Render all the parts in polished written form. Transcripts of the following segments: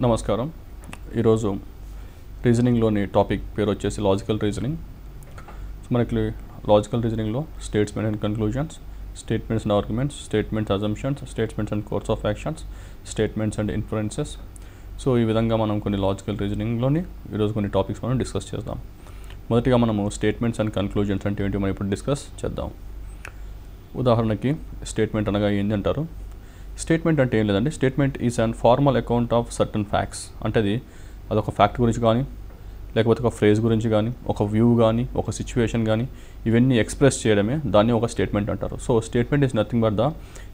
నమస్కారం. ఈరోజు రీజనింగ్లోని టాపిక్ పేరు వచ్చేసి లాజికల్ రీజనింగ్. మనకి లాజికల్ రీజనింగ్లో statement and conclusions, statements and arguments, statements assumptions, statements and course of actions, statements and inferences. So ఈ విధంగా మనం కొన్ని లాజికల్ రీజనింగ్లోని ఈరోజు కొన్ని టాపిక్స్ మనం డిస్కస్ చేద్దాం. మొదటిగా మనము స్టేట్మెంట్స్ అండ్ కన్క్లూజన్స్ అంటే ఏంటి మనం ఇప్పుడు డిస్కస్ చేద్దాం. ఉదాహరణకి స్టేట్మెంట్ అనగా ఏంటి అంటారు. స్టేట్మెంట్ అంటే ఏం లేదండి. Statement is an formal account of certain facts. అంటే అదొక ఫ్యాక్ట్ గురించి కానీ, లేకపోతే ఒక ఫ్రేజ్ గురించి కానీ, ఒక వ్యూ కానీ, ఒక సిచ్యువేషన్ కానీ, ఇవన్నీ ఎక్స్ప్రెస్ చేయడమే దాన్ని ఒక స్టేట్మెంట్ అంటారు. So statement is nothing but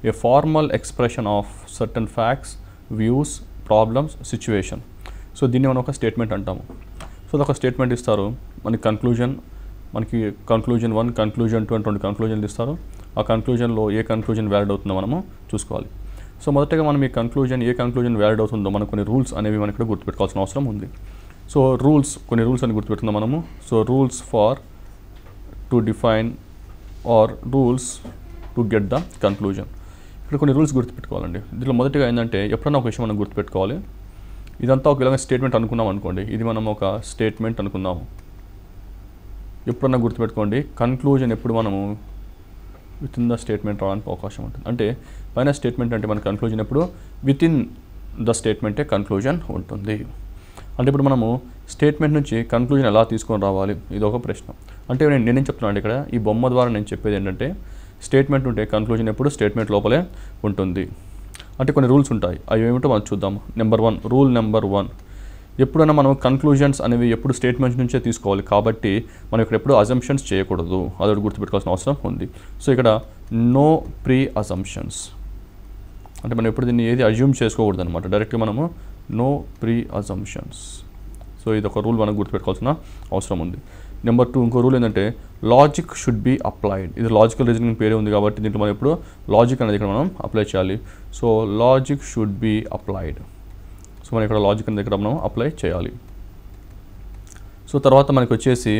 A formal expression of certain facts, views, problems, situation. So దీన్ని మనం ఒక స్టేట్మెంట్ అంటాము. సో అదొక స్టేట్మెంట్ ఇస్తారు. మనకి కన్క్లూజన్ 1, కన్క్లూజన్ 2 అని 2 కన్క్లూజన్లు ఇస్తారు. ఆ కన్క్లూజన్లో ఏ కన్క్లూజన్ వ్యాలిడ్ అవుతుందో మనము చూసుకోవాలి. సో మొదటగా మనం ఏ కన్క్లూజన్ వ్యాలిడ్ అవుతుందో మనం కొన్ని రూల్స్ అనేవి మనం ఇక్కడ గుర్తుపెట్టుకోవాల్సిన అవసరం ఉంది. సో కొన్ని రూల్స్ అని గుర్తుపెట్టుకుందాం మనము. So rules for to define or rules to get the conclusion. ఇక్కడ కొన్ని రూల్స్ గుర్తుపెట్టుకోవాలండి. దీంట్లో మొదటిగా ఏంటంటే ఎప్పుడన్నా ఒక విషయం మనం గుర్తుపెట్టుకోవాలి. ఇదంతా ఒక విధంగా స్టేట్మెంట్ అనుకున్నాం అనుకోండి. ఇది మనం ఒక స్టేట్మెంట్ అనుకుందాము. ఎప్పుడన్నా గుర్తుపెట్టుకోండి, కన్క్లూజన్ ఎప్పుడు మనము విత్ ఇన్ ద స్టేట్మెంట్ రావడానికి అవకాశం ఉంటుంది. అంటే పైన స్టేట్మెంట్ అంటే మన కన్క్లూజన్ ఎప్పుడు విత్ ఇన్ ద స్టేట్మెంటే కన్క్లూజన్ ఉంటుంది. అంటే ఇప్పుడు మనము స్టేట్మెంట్ నుంచి కన్క్లూజన్ ఎలా తీసుకొని రావాలి, ఇది ఒక ప్రశ్న. అంటే నేనేం చెప్తున్నాను ఇక్కడ ఈ బొమ్మ ద్వారా నేను చెప్పేది ఏంటంటే స్టేట్మెంట్ ఉంటే కన్క్లూజన్ ఎప్పుడు స్టేట్మెంట్ లోపలే ఉంటుంది. అంటే కొన్ని రూల్స్ ఉంటాయి, అవి ఏమిటో మనం చూద్దాం. రూల్ నెంబర్ 1, ఎప్పుడైనా మనం కన్క్లూజన్స్ అనేవి ఎప్పుడు స్టేట్మెంట్స్ నుంచే తీసుకోవాలి. కాబట్టి మనం ఇక్కడ ఎప్పుడు అజంప్షన్స్ చేయకూడదు. అదొకటి గుర్తుపెట్టుకోవాల్సిన అవసరం ఉంది. సో ఇక్కడ నో ప్రీ అజంప్షన్స్, అంటే మనం ఎప్పుడు దీన్ని ఏది అజ్యూమ్ చేసుకోకూడదు అనమాట. డైరెక్ట్గా మనము నో ప్రీ అజంప్షన్స్. సో ఇది ఒక రూల్ మనం గుర్తుపెట్టుకోవాల్సిన అవసరం ఉంది. నెంబర్ 2 ఇంకో రూల్ ఏంటంటే లాజిక్ షుడ్ బి అప్లైడ్. ఇది లాజికల్ రీజనింగ్ పేరే ఉంది కాబట్టి దీంట్లో మనం ఎప్పుడు లాజిక్ అనేది ఇక్కడ మనం అప్లై చేయాలి. So logic should be applied. So మనం ఇక్కడ లాజిక్ అనేది ఇక్కడ మనం అప్లై చేయాలి. సో తర్వాత మనకి వచ్చేసి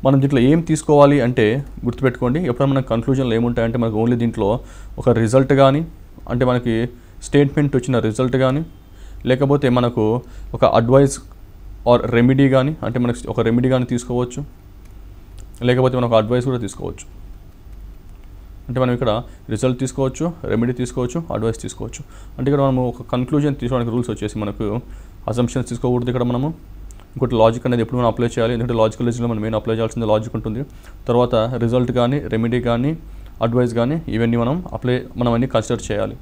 మనం దీంట్లో ఏం తీసుకోవాలి అంటే గుర్తుపెట్టుకోండి, ఎప్పుడైనా మనకు కన్క్లూజన్లు ఏముంటాయంటే మనకు ఓన్లీ దీంట్లో ఒక రిజల్ట్ కానీ, అంటే మనకి స్టేట్మెంట్ వచ్చిన రిజల్ట్ కానీ, లేకపోతే మనకు ఒక అడ్వైస్ ఆర్ రెమెడీ కానీ, అంటే మనకు ఒక రెమెడీ కానీ తీసుకోవచ్చు, లేకపోతే మనం ఒక అడ్వైస్ కూడా తీసుకోవచ్చు. అంటే మనం ఇక్కడ రిజల్ట్ తీసుకోవచ్చు, రెమెడీ తీసుకోవచ్చు, అడ్వైస్ తీసుకోవచ్చు. అంటే ఇక్కడ మనము ఒక కన్క్లూజన్ తీసుకోవడానికి రూల్స్ వచ్చేసి మనకు అజంప్షన్స్ తీసుకోకూడదు. ఇక్కడ మనము ఇంకోటి లాజిక్ అనేది ఎప్పుడు మనం అప్లై చేయాలి, ఎందుకంటే లాజికల్ రీజన్లో మనం మెయిన్ అప్లై చేయాల్సింది లాజిక్ ఉంటుంది. తర్వాత రిజల్ట్ కానీ, రెమెడీ కానీ, అడ్వైస్ కానీ, ఇవన్నీ మనం అన్నీ కన్సిడర్ చేయాలి.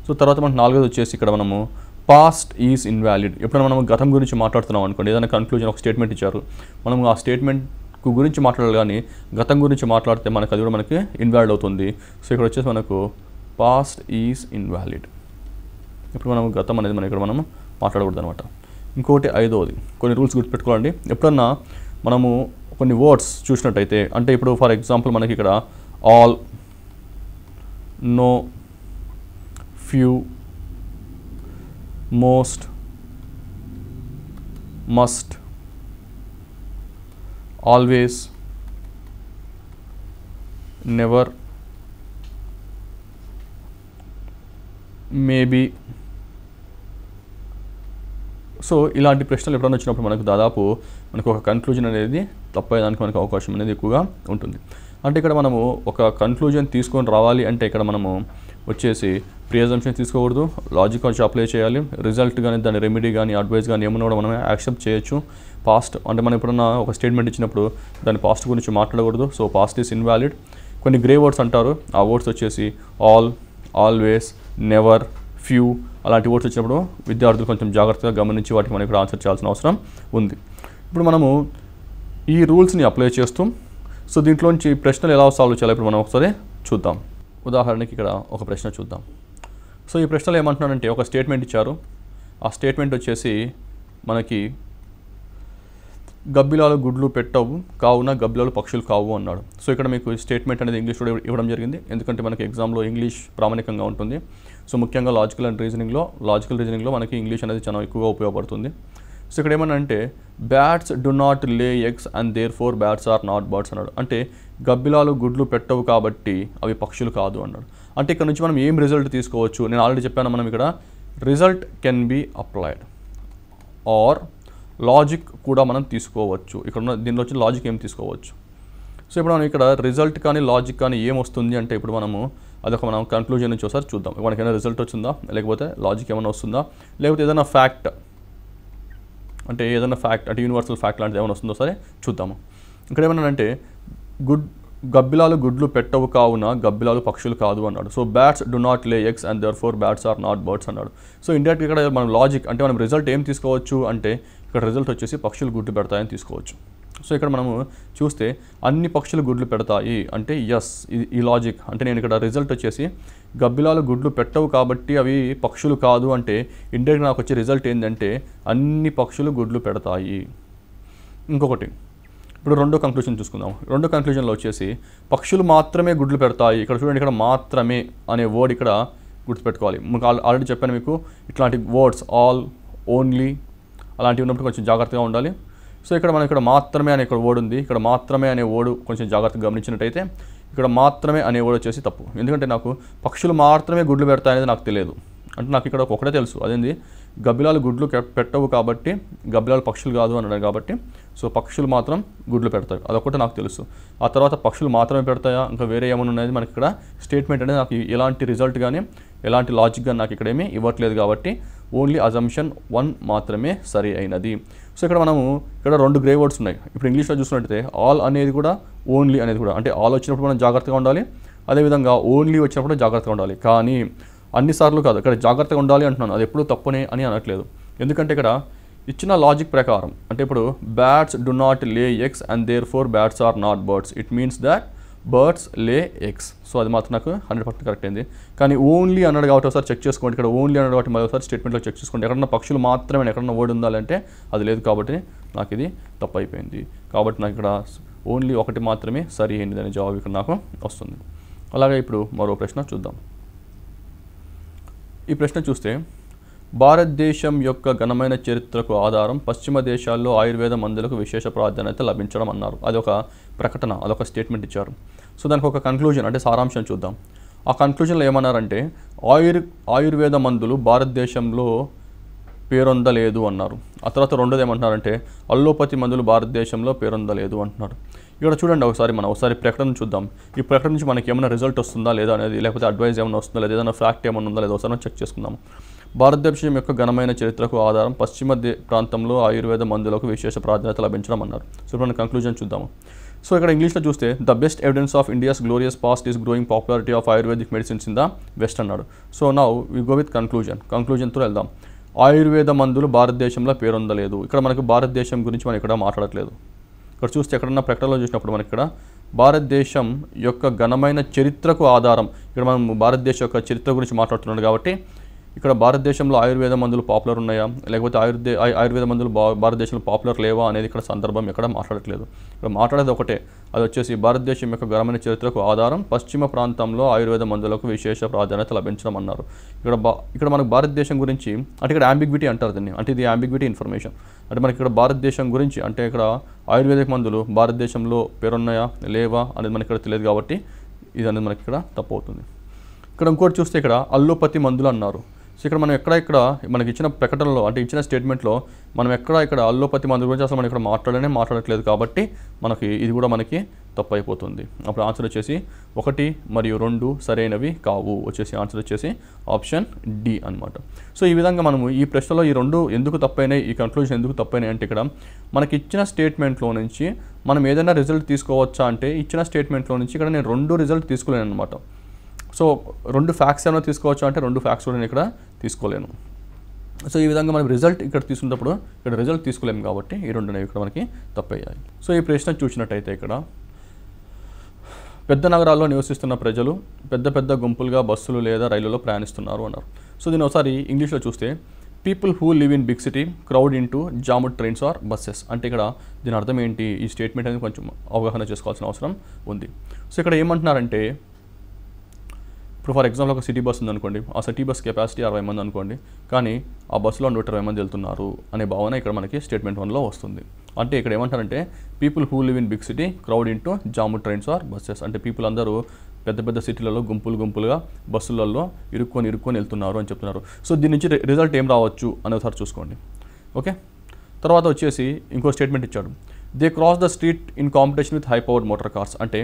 సో తర్వాత మనకు 4వది వచ్చేసి ఇక్కడ మనము పాస్ట్ ఈజ్ ఇన్వాలిడ్. ఎప్పుడైనా మనం గతం గురించి మాట్లాడుతున్నాం అనుకోండి, ఏదైనా కన్క్లూజన్ ఒక స్టేట్మెంట్ ఇచ్చారు, మనం ఆ స్టేట్మెంట్ గురించి మాట్లాడాలి కానీ గతం గురించి మాట్లాడితే మనకు అది కూడా మనకి ఇన్వాలిడ్ అవుతుంది. సో ఇక్కడ వచ్చేసి మనకు పాస్ట్ ఈజ్ ఇన్వాలిడ్. ఇప్పుడు మనం గతం అనేది మనం ఇక్కడ మనం మాట్లాడకూడదు అనమాట. ఇంకోటి 5వది కొన్ని రూల్స్ గుర్తుపెట్టుకోవాలండి. ఎప్పుడన్నా మనము కొన్ని వర్డ్స్ చూసినట్టయితే, అంటే ఇప్పుడు ఫర్ ఎగ్జాంపుల్ మనకి ఇక్కడ all, no, few, most, must, always, never, maybe. So ఇలాంటి ప్రశ్నలు ఎప్పుడైనా వచ్చినప్పుడు మనకు దాదాపు మనకు ఒక కన్క్లూజన్ అనేది తప్పేదానికి మనకు అవకాశం అనేది ఎక్కువగా ఉంటుంది. అంటే ఇక్కడ మనము ఒక కన్క్లూజన్ తీసుకొని రావాలి అంటే ఇక్కడ మనము వచ్చేసి ప్రీ అజంప్షన్ తీసుకోకూడదు, లాజిక్ వచ్చి అప్లై చేయాలి, రిజల్ట్ కానీ, దాని రెమెడీ కానీ, అడ్వైస్ కానీ ఏమన్నా కూడా మనం యాక్సెప్ట్ చేయొచ్చు. పాస్ట్ అంటే మనం ఎప్పుడన్నా ఒక స్టేట్మెంట్ ఇచ్చినప్పుడు దాని పాస్ట్ గురించి మాట్లాడకూడదు. So past is invalid. కొన్ని గ్రే వర్డ్స్ అంటారు, ఆ వర్డ్స్ వచ్చేసి ఆల్, ఆల్వేస్, నెవర్, ఫ్యూ అలాంటి వర్డ్స్ వచ్చినప్పుడు విద్యార్థులు కొంచెం జాగ్రత్తగా గమనించి వాటికి మనం ఇక్కడ ఆన్సర్ చేయాల్సిన అవసరం ఉంది. ఇప్పుడు మనము ఈ రూల్స్ని అప్లై చేస్తూ సో దీంట్లోంచి ప్రశ్నలు ఎలా సాల్వ్ చేయాలి ఇప్పుడు మనం ఒకసారి చూద్దాం. ఉదాహరణకి ఇక్కడ ఒక ప్రశ్న చూద్దాం. సో ఈ ప్రశ్నలో ఏమంటున్నారంటే ఒక స్టేట్మెంట్ ఇచ్చారు. ఆ స్టేట్మెంట్ వచ్చేసి మనకి గబ్బిలాలు గుడ్లు పెట్టవు కావున గబ్బిలాలు పక్షులు కావు అన్నాడు. సో ఇక్కడ మీకు స్టేట్మెంట్ అనేది ఇంగ్లీష్లో ఇవ్వడం జరిగింది, ఎందుకంటే మనకి ఎగ్జామ్లో ఇంగ్లీష్ ప్రామాణికంగా ఉంటుంది. సో ముఖ్యంగా లాజికల్ రీజనింగ్లో మనకి ఇంగ్లీష్ అనేది చాలా ఎక్కువగా ఉపయోగపడుతుంది. సో ఇక్కడ ఏమన్నా అంటే bats do not lay eggs and therefore bats are not birds అన్నాడు. అంటే గబ్బిలాలు గుడ్లు పెట్టవు కాబట్టి అవి పక్షులు కాదు అన్నాడు. అంటే ఇక్కడ నుంచి మనం ఏం రిజల్ట్ తీసుకోవచ్చు, నేను ఆల్రెడీ చెప్పాను, మనం ఇక్కడ result can be applied. Or logic కూడా మనం తీసుకోవచ్చు. ఇక్కడ ఉన్న దీనిలో వచ్చిన లాజిక్ ఏం తీసుకోవచ్చు. సో ఇప్పుడు మనం ఇక్కడ రిజల్ట్ కానీ లాజిక్ కానీ ఏం వస్తుంది అంటే ఇప్పుడు మనం కన్క్లూజన్ నుంచి ఒకసారి చూద్దాం. మనకి ఏమైనా రిజల్ట్ వచ్చిందా, లేకపోతే లాజిక్ ఏమైనా వస్తుందా, లేకపోతే ఏదైనా ఫ్యాక్ట్ అంటే యూనివర్సల్ ఫ్యాక్ట్ లాంటిది ఏమైనా వస్తుందో సరే చూద్దాము. ఇక్కడ ఏమన్నానంటే గబ్బిలాలు గుడ్లు పెట్టవు కావున గబ్బిలాలు పక్షులు కాదు అన్నాడు. So bats do not lay eggs and therefore bats are not birds అన్నాడు. సో ఇండైరెక్ట్ ఇక్కడ మనం లాజిక్ అంటే మనం రిజల్ట్ ఏం తీసుకోవచ్చు అంటే ఇక్కడ రిజల్ట్ వచ్చేసి పక్షులు గుడ్లు పెడతాయని తీసుకోవచ్చు. సో ఇక్కడ మనము చూస్తే అన్ని పక్షులు గుడ్లు పెడతాయి అంటే ఎస్, ఈ లాజిక్ అంటే నేను ఇక్కడ రిజల్ట్ వచ్చేసి గబ్బిలాలు గుడ్లు పెట్టవు కాబట్టి అవి పక్షులు కాదు అంటే ఇండైరెక్ట్ నాకు వచ్చే రిజల్ట్ ఏంటంటే అన్ని పక్షులు గుడ్లు పెడతాయి. ఇంకొకటి ఇప్పుడు రెండో కంక్లూజన్ చూసుకుందాం. రెండో కంక్లూజన్లో వచ్చేసి పక్షులు మాత్రమే గుడ్లు పెడతాయి. ఇక్కడ చూడండి, ఇక్కడ మాత్రమే అనే వర్డ్ ఇక్కడ గుర్తుపెట్టుకోవాలి. మీకు ఆల్రెడీ చెప్పాను మీకు ఇట్లాంటి వర్డ్స్ ఆల్, ఓన్లీ అలాంటివి ఉన్నప్పుడు కొంచెం జాగ్రత్తగా ఉండాలి. సో ఇక్కడ మనం ఇక్కడ మాత్రమే అనే ఇక్కడ వర్డ్ ఉంది. ఇక్కడ మాత్రమే అనే వర్డ్ కొంచెం జాగ్రత్తగా గమనించినట్టయితే ఇక్కడ మాత్రమే అనే వర్డ్ వచ్చేసి తప్పు. ఎందుకంటే నాకు పక్షులు మాత్రమే గుడ్లు పెడతాయనేది నాకు తెలియదు. అంటే నాకు ఇక్కడ ఒకటే తెలుసు, అదేంది గబ్బిలాలు గుడ్లు పెట్టవు కాబట్టి గబ్బిలాలు పక్షులు కాదు అన్నాడు కాబట్టి సో పక్షులు మాత్రం గుడ్లు పెడతాయి, అదొకటి నాకు తెలుసు. ఆ తర్వాత పక్షులు మాత్రమే పెడతాయా ఇంకా వేరే ఏమైనా ఉన్నది మనకి ఇక్కడ స్టేట్మెంట్ అనేది నాకు ఎలాంటి రిజల్ట్ కానీ ఎలాంటి లాజిక్ కానీ నాకు ఇక్కడ ఏమీ ఇవ్వట్లేదు కాబట్టి ఓన్లీ అజంప్షన్ 1 మాత్రమే సరి అయినది. సో ఇక్కడ మనము ఇక్కడ 2 గ్రే వర్డ్స్ ఉన్నాయి. ఇప్పుడు ఇంగ్లీష్లో చూసినట్టయితే ఆల్ అనేది కూడా ఓన్లీ అనేది కూడా, అంటే ఆల్ వచ్చినప్పుడు మనం జాగ్రత్తగా ఉండాలి, అదేవిధంగా ఓన్లీ వచ్చినప్పుడు జాగ్రత్తగా ఉండాలి. కానీ అన్నిసార్లు కాదు, ఇక్కడ జాగ్రత్తగా ఉండాలి అంటున్నాను, అది ఎప్పుడు తప్పునే అని అనట్లేదు. ఎందుకంటే ఇక్కడ ఇచ్చిన లాజిక్ ప్రకారం అంటే ఇప్పుడు bats do not lay eggs and therefore bats are not birds, it means that birds lay eggs. So అది మాత్రం నాకు 100% కరెక్ట్ అయింది. కానీ ఓన్లీ అన్నాడు కాబట్టి ఒకసారి చెక్ చేసుకోండి. ఇక్కడ ఓన్లీ అన్నాడు కాబట్టి మరోసారి స్టేట్మెంట్లో చెక్ చేసుకోండి. ఎక్కడన్నా పక్షులు మాత్రమే ఎక్కడన్నా వర్డ్ ఉండాలంటే అది లేదు కాబట్టి నాకు ఇది తప్పు అయిపోయింది. కాబట్టి నాకు ఇక్కడ ఓన్లీ ఒకటి మాత్రమే సరి అయింది అనే జవాబు ఇక్కడ నాకు వస్తుంది. అలాగే ఇప్పుడు మరో ప్రశ్న చూద్దాం. ఈ ప్రశ్న చూస్తే భారతదేశం యొక్క ఘనమైన చరిత్రకు ఆధారం పశ్చిమ దేశాల్లో ఆయుర్వేద మందులకు విశేష ప్రాధాన్యత లభించడం అన్నారు. అదొక ప్రకటన, అదొక స్టేట్మెంట్ ఇచ్చారు. సో దానికి ఒక కంక్లూజన్ అంటే సారాంశం చూద్దాం. ఆ కంక్లూజన్లో ఏమన్నారంటే ఆయుర్వేద మందులు భారతదేశంలో పేరొందలేదు అన్నారు. ఆ తర్వాత రెండోది ఏమంటున్నారంటే అల్లోపతి మందులు భారతదేశంలో పేరొందలేదు అంటున్నారు. ఇక్కడ చూడండి ఒకసారి ప్రకటన చూద్దాం. ఈ ప్రకటన నుంచి మనకి ఏమైనా రిజల్ట్ వస్తుందా లేదా అనేది, లేకపోతే అడ్వైజ్ ఏమైనా వస్తుందా లేదా, ఏదైనా ఫ్యాక్ట్ ఏమైనా ఉందా లేదా ఒకసారి చెక్ చేసుకుందాం. భారతదేశం యొక్క ఘనమైన చరిత్రకు ఆధారం పశ్చిమ ప్రాంతంలో ఆయుర్వేద మందులకు విశేష ప్రాధాన్యత లభించడం అన్నారు. సో ఇప్పుడు మనం కంక్లూజన్ చూద్దాము. సో ఇక్కడ ఇంగ్లీష్లో చూస్తే the best evidence of India's glorious past is growing popularity of ayurvedic medicines in the west అన్నాడు. So now we go with కంక్లూజన్తో వెళ్దాం. ఆయుర్వేద మందులు భారతదేశంలో పేరొందలేదు. ఇక్కడ మనకు భారతదేశం గురించి మనం ఇక్కడ మాట్లాడట్లేదు. ఇక్కడ చూస్తే ఎక్కడన్నా ప్రకటనలో చూసినప్పుడు మనకి ఇక్కడ భారతదేశం యొక్క ఘనమైన చరిత్రకు ఆధారం, ఇక్కడ మనం భారతదేశం యొక్క చరిత్ర గురించి మాట్లాడుతున్నాడు కాబట్టి ఇక్కడ భారతదేశంలో ఆయుర్వేద మందులు పాపులర్ ఉన్నాయా లేకపోతే ఆయుర్వేద మందులు భారతదేశంలో పాపులర్ లేవా అనేది ఇక్కడ సందర్భం ఎక్కడ మాట్లాడట్లేదు. ఇక్కడ మాట్లాడేది ఒకటే, అది వచ్చేసి భారతదేశం యొక్క ఘనమైన చరిత్రకు ఆధారం పశ్చిమ ప్రాంతంలో ఆయుర్వేద మందులకు విశేష ప్రాధాన్యత లభించడం అన్నారు. ఇక్కడ మనకు భారతదేశం గురించి అంటే ఇక్కడ అంబిగ్విటీ అంటారు దీన్ని, అంటే ఇది అంబిగ్విటీ ఇన్ఫర్మేషన్. అంటే మనకి ఇక్కడ భారతదేశం గురించి అంటే ఇక్కడ ఆయుర్వేదిక్ మందులు భారతదేశంలో పేరున్నాయా లేవా అనేది మనకి ఇక్కడ తెలియదు కాబట్టి ఇది అనేది మనకి ఇక్కడ తప్పు అవుతుంది. ఇక్కడ ఇంకోటి చూస్తే ఇక్కడ అల్లోపతి మందులు అన్నారు. సో ఇక్కడ మనం ఇక్కడ మనకి ఇచ్చిన ప్రకటనలో అంటే ఇచ్చిన స్టేట్మెంట్లో మనం ఇక్కడ అల్లోపతి మందుల గురించి అసలు మనం ఇక్కడ మాట్లాడట్లేదు కాబట్టి మనకి ఇది కూడా మనకి తప్పు అయిపోతుంది. అప్పుడు ఆన్సర్ వచ్చేసి 1 మరియు 2 సరైనవి కావు. ఆన్సర్ వచ్చేసి ఆప్షన్ డి అనమాట. సో ఈ విధంగా మనము ఈ ప్రశ్నలో ఈ 2 ఎందుకు తప్పైనాయి, ఈ కంక్లూజన్ ఎందుకు తప్పైనాయి అంటే ఇక్కడ మనకి ఇచ్చిన స్టేట్మెంట్లో నుంచి మనం ఏదైనా రిజల్ట్ తీసుకోవచ్చా అంటే ఇచ్చిన స్టేట్మెంట్లో నుంచి ఇక్కడ నేను 2 రిజల్ట్ తీసుకోలేను అనమాట. సో 2 ఫ్యాక్ట్స్ ఏమైనా తీసుకోవచ్చు అంటే 2 ఫ్యాక్ట్స్ కూడా నేను ఇక్కడ తీసుకోలేను. సో ఈ విధంగా మనం రిజల్ట్ ఇక్కడ తీసుకున్నప్పుడు ఇక్కడ రిజల్ట్ తీసుకోలేము కాబట్టి ఈ 2 అనేవి ఇక్కడ మనకి తప్పయ్యాయి. సో ఈ ప్రశ్న చూసినట్టయితే ఇక్కడ పెద్ద నగరాల్లో నివసిస్తున్న ప్రజలు పెద్ద గుంపులుగా బస్సులు లేదా రైళ్లలో ప్రయాణిస్తున్నారు అన్నారు. సో దీన్ని ఒకసారి ఇంగ్లీష్లో చూస్తే people who live in big city crowd into jammed trains or buses. అంటే ఇక్కడ దీని అర్థం ఏంటి, ఈ స్టేట్మెంట్ అనేది కొంచెం అవగాహన చేసుకోవాల్సిన అవసరం ఉంది. సో ఇక్కడ ఏమంటున్నారంటే ఇప్పుడు ఫర్ ఎగ్జాంపుల్ ఒక సిటీ బస్ ఉందనుకోండి, ఆ సిటీ బస్ కెపాసిటీ 60 మంది అనుకోండి, కానీ ఆ బస్సులో 120 మంది వెళ్తున్నారు అనే భావన ఇక్కడ మనకి స్టేట్మెంట్ 1లో వస్తుంది. అంటే ఇక్కడ ఏమంటారంటే people who live in big city crowd into jammed trains or buses. అంటే పీపుల్ అందరూ పెద్ద సిటీలలో గుంపులుగా బస్సులలో ఇరుక్కొని వెళ్తున్నారు అని చెప్తున్నారు. సో దీని నుంచి రిజల్ట్ ఏం రావచ్చు అనేది ఒకసారి చూసుకోండి. ఓకే, తర్వాత వచ్చేసి ఇంకో స్టేట్మెంట్ ఇచ్చాడు, they cross the street in competition with high powered motor cars. అంటే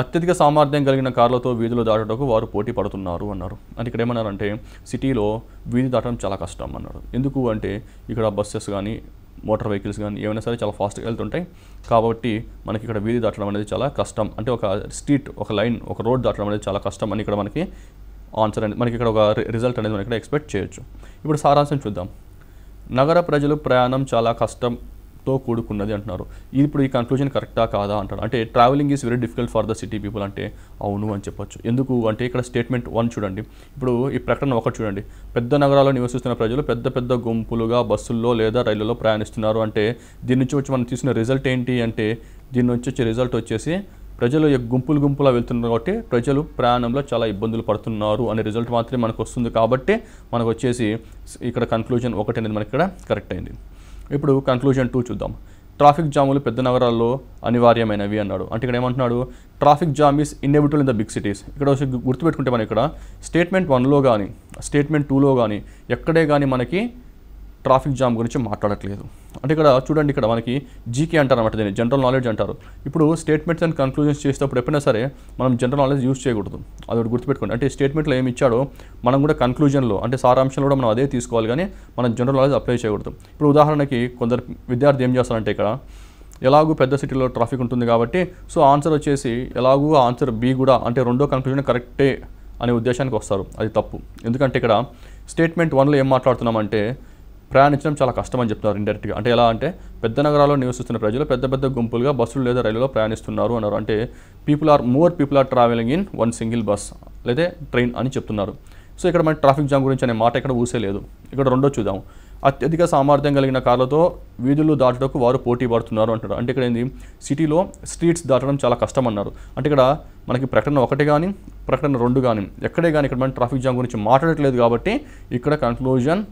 అత్యధిక సామర్థ్యం కలిగిన కార్లతో వీధులు దాటడానికి వారు పోటీ పడుతున్నారు అన్నారు. అంటే ఇక్కడ ఏమన్నారంటే సిటీలో వీధి దాటడం చాలా కష్టం అన్నారు. ఎందుకు అంటే ఇక్కడ బస్సెస్ కానీ మోటార్ వెహికల్స్ కానీ ఏమైనా సరే చాలా ఫాస్ట్గా వెళ్తుంటాయి కాబట్టి మనకి ఇక్కడ వీధి దాటడం అనేది చాలా కష్టం. అంటే ఒక స్ట్రీట్, ఒక లైన్, ఒక రోడ్ దాటడం అనేది చాలా కష్టం అని ఇక్కడ మనకి ఆన్సర్ అనేది, మనకి ఇక్కడ ఒక రిజల్ట్ అనేది మనం ఇక్కడ ఎక్స్పెక్ట్ చేయొచ్చు. ఇప్పుడు సారాంశం చూద్దాం. నగర ప్రజలు ప్రయాణం చాలా కష్టంతో కూడుకున్నది అంటున్నారు. ఇప్పుడు ఈ కన్క్లూజన్ కరెక్టా కాదా అంటారు. అంటే travelling is very difficult for the city people అంటే అవును అని చెప్పొచ్చు. ఎందుకు అంటే ఇక్కడ స్టేట్మెంట్ 1 చూడండి. ఇప్పుడు ఈ ప్రకటన 1 చూడండి. పెద్ద నగరాల్లో నివసిస్తున్న ప్రజలు పెద్ద పెద్ద గుంపులుగా బస్సుల్లో లేదా రైళ్లలో ప్రయాణిస్తున్నారు. అంటే దీని నుంచి వచ్చి మనం తీసుకున్న రిజల్ట్ ఏంటి అంటే దీని నుంచి వచ్చే రిజల్ట్ వచ్చేసి ప్రజలు గుంపులుగా వెళ్తున్నారు కాబట్టి ప్రజలు ప్రయాణంలో చాలా ఇబ్బందులు పడుతున్నారు అనే రిజల్ట్ మాత్రమే మనకు వస్తుంది. కాబట్టి మనకు వచ్చేసి ఇక్కడ కన్క్లూజన్ 1 అనేది మనకి ఇక్కడ కరెక్ట్ అయింది. ఇప్పుడు కన్క్లూజన్ 2 చూద్దాం. ట్రాఫిక్ జాములు పెద్ద నగరాల్లో అనివార్యమైనవి అన్నాడు. అంటే ఇక్కడ ఏమంటున్నాడు, traffic jam is inevitable in the big cities. ఇక్కడ గుర్తుపెట్టుకుంటే మనం ఇక్కడ స్టేట్మెంట్ 1లో కానీ స్టేట్మెంట్ 2లో కానీ ఎక్కడే కానీ మనకి ట్రాఫిక్ జామ్ గురించి మాట్లాడట్లేదు. అంటే ఇక్కడ చూడండి, ఇక్కడ మనకి జీకే అంటారు అనమాట, దీన్ని జనరల్ నాలెడ్జ్ అంటారు. ఇప్పుడు స్టేట్మెంట్స్ అండ్ కన్క్లూజన్స్ చేసేటప్పుడు ఎప్పుడైనా సరే మనం జనరల్ నాలెడ్జ్ యూజ్ చేయకూడదు. అది ఒకటి గుర్తుపెట్టుకోండి. అంటే స్టేట్మెంట్లో ఏమి ఇచ్చాడో మనం కూడా కన్క్లూజన్లో అంటే సారాంశంలో కూడా మనం అదే తీసుకోవాలి, కానీ మనం జనరల్ నాలెడ్జ్ అప్లై చేయకూడదు. ఇప్పుడు ఉదాహరణకి కొందరు విద్యార్థి ఏం చేస్తారంటే ఇక్కడ ఎలాగూ పెద్ద సిటీలో ట్రాఫిక్ ఉంటుంది కాబట్టి సో ఆన్సర్ వచ్చేసి ఎలాగూ ఆన్సర్ బి కూడా అంటే రెండో కన్క్లూజన్ కరెక్టే అనే ఉద్దేశానికి వస్తారు. అది తప్పు. ఎందుకంటే ఇక్కడ స్టేట్మెంట్ 1లో ఏం మాట్లాడుతున్నామంటే ప్రయాణించడం చాలా కష్టం అని చెప్తున్నారు ఇండైరెక్ట్గా. అంటే ఎలా అంటే పెద్ద నగరాల్లో నివసిస్తున్న ప్రజలు పెద్ద పెద్ద గుంపులుగా బస్సులు లేదా రైలులో ప్రయాణిస్తున్నారు అన్నారు. అంటే more people are travelling in one single bus లేదా ట్రైన్ అని చెప్తున్నారు. సో ఇక్కడ మన ట్రాఫిక్ జామ్ గురించి అనే మాట ఇక్కడ ఊసే లేదు. ఇక్కడ రెండో చూద్దాం. అత్యధిక సామర్థ్యం కలిగిన కార్లతో వీధులు దాటడానికి వారు పోటీ పడుతున్నారు అంటారు. అంటే ఇక్కడ ఏంది, సిటీలో స్ట్రీట్స్ దాటడం చాలా కష్టం అన్నారు. అంటే ఇక్కడ మనకి ప్రకటన 1 కానీ ప్రకటన 2 కానీ ఎక్కడే కానీ ఇక్కడ మన ట్రాఫిక్ జామ్ గురించి మాట్లాడట్లేదు కాబట్టి ఇక్కడ కన్క్లూజన్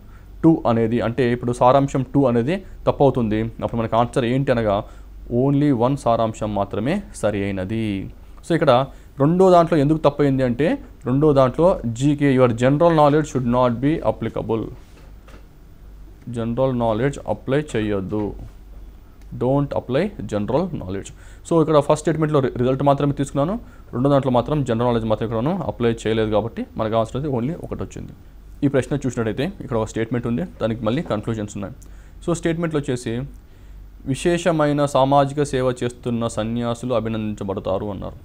2 అనేది అంటే ఇప్పుడు సారాంశం 2 అనేది తప్పు అవుతుంది. అప్పుడు మనకి ఆన్సర్ ఏంటి అనగా ఓన్లీ 1 సారాంశం మాత్రమే సరి అయినది. సో ఇక్కడ రెండో దాంట్లో ఎందుకు తప్పు అయింది అంటే రెండో దాంట్లో GK your general knowledge should not be applicable. General knowledge apply చేయొద్దు, don't apply general knowledge. So ఇక్కడ ఫస్ట్ స్టేట్మెంట్లో రిజల్ట్ మాత్రమే తీసుకున్నాను, రెండో దాంట్లో మాత్రం జనరల్ నాలెడ్జ్ మాత్రం ఇక్కడ అప్లై చేయలేదు కాబట్టి మనకు ఆన్సర్ అయితే ఓన్లీ 1 వచ్చింది. ఈ ప్రశ్న చూసినట్టయితే ఇక్కడ ఒక స్టేట్మెంట్ ఉంది, దానికి మళ్ళీ కన్క్లూజన్స్ ఉన్నాయి. సో స్టేట్మెంట్లో వచ్చేసి విశేషమైన సామాజిక సేవ చేస్తున్న సన్యాసులు అభినందించబడతారు అన్నారు.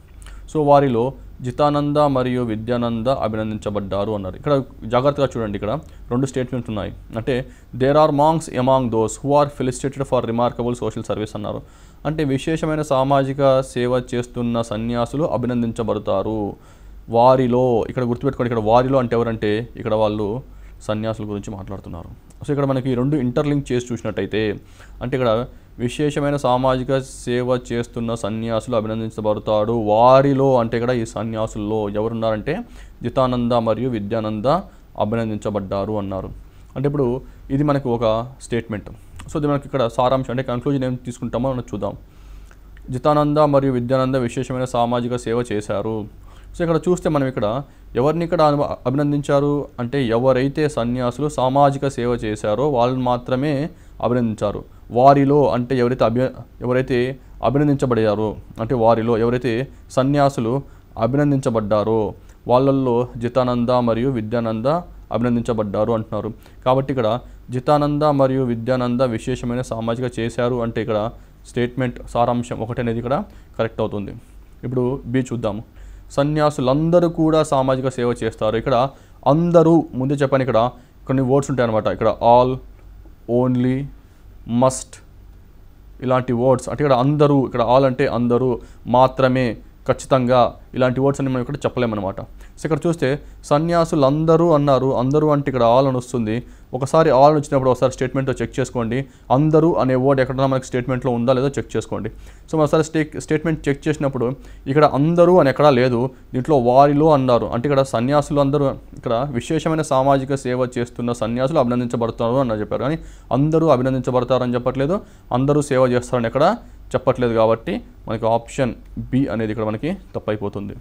సో వారిలో జితానంద మరియు విద్యానంద అభినందించబడ్డారు అన్నారు. ఇక్కడ జాగ్రత్తగా చూడండి, ఇక్కడ 2 స్టేట్మెంట్స్ ఉన్నాయి. అంటే there are amongst among those who are felicitated for remarkable social service అన్నారు. అంటే విశేషమైన సామాజిక సేవ చేస్తున్న సన్యాసులు అభినందించబడతారు. వారిలో ఇక్కడ గుర్తుపెట్టుకోండి, ఇక్కడ వారిలో అంటే ఎవరంటే ఇక్కడ వాళ్ళు సన్యాసుల గురించి మాట్లాడుతున్నారు. సో ఇక్కడ మనకి 2 ఇంటర్లింక్ చేసి చూసినట్టయితే అంటే ఇక్కడ విశేషమైన సామాజిక సేవ చేస్తున్న సన్యాసులు అభినందించబడతాడు. వారిలో అంటే ఇక్కడ ఈ సన్యాసుల్లో ఎవరున్నారంటే జితానంద మరియు విద్యానంద అభినందించబడ్డారు అన్నారు. అంటే ఇప్పుడు ఇది మనకు ఒక స్టేట్మెంట్. సో ఇది మనకి ఇక్కడ సారాంశం అంటే కన్క్లూజన్ ఏం తీసుకుంటామో మనం చూద్దాం. జితానంద మరియు విద్యానంద విశేషమైన సామాజిక సేవ చేశారు. సో ఇక్కడ చూస్తే మనం ఇక్కడ ఎవరిని ఇక్కడ అభినందించారు అంటే ఎవరైతే సన్యాసులు సామాజిక సేవ చేశారో వాళ్ళని మాత్రమే అభినందించారు. వారిలో అంటే ఎవరైతే అభినందించబడ్డారో అంటే వారిలో ఎవరైతే సన్యాసులు అభినందించబడ్డారో వాళ్ళల్లో జితానంద మరియు విద్యానంద అభినందించబడ్డారు అంటున్నారు. కాబట్టి ఇక్కడ జితానంద మరియు విద్యానంద విశేషమైన సామాజిక చేశారు అంటే ఇక్కడ స్టేట్మెంట్ సారాంశం 1 అనేది ఇక్కడ కరెక్ట్ అవుతుంది. ఇప్పుడు బి చూద్దాము. సన్యాసులందరూ కూడా సామాజిక సేవ చేస్తారు. ఇక్కడ అందరూ ముందే చెప్పాను, ఇక్కడ కొన్ని వర్డ్స్ ఉంటాయి అన్నమాట. ఇక్కడ ఆల్, ఓన్లీ, మస్ట్ ఇలాంటి వర్డ్స్ అంటే ఇక్కడ అందరూ, ఇక్కడ ఆల్ అంటే అందరూ, మాత్రమే, ఖచ్చితంగా ఇలాంటి వర్డ్స్ అన్ని మనం ఇక్కడ చెప్పలేమన్నమాట. సో ఇక్కడ చూస్తే సన్యాసులందరూ అన్నారు. అందరూ అంటే ఇక్కడ ఆల్ అని వస్తుంది. ఒకసారి ఆల్ వచ్చినప్పుడు ఒకసారి స్టేట్మెంట్లో చెక్ చేసుకోండి. అందరూ అనే వర్డ్ ఎక్కడన్నా మనకి స్టేట్మెంట్లో ఉందా లేదో చెక్ చేసుకోండి. సో ఒకసారి స్టేట్మెంట్ చెక్ చేసినప్పుడు ఇక్కడ అందరూ అని ఎక్కడా లేదు, దీంట్లో వారిలో అన్నారు. అంటే ఇక్కడ సన్యాసులు అందరూ ఇక్కడ విశేషమైన సామాజిక సేవ చేస్తున్న సన్యాసులు అభినందించబడతారు అని చెప్పారు, కానీ అందరూ అభినందించబడతారని చెప్పట్లేదు, అందరూ సేవ చేస్తారని ఎక్కడ చెప్పట్లేదు. కాబట్టి మనకి ఆప్షన్ బి అనేది ఇక్కడ మనకి తప్పైపోతుంది.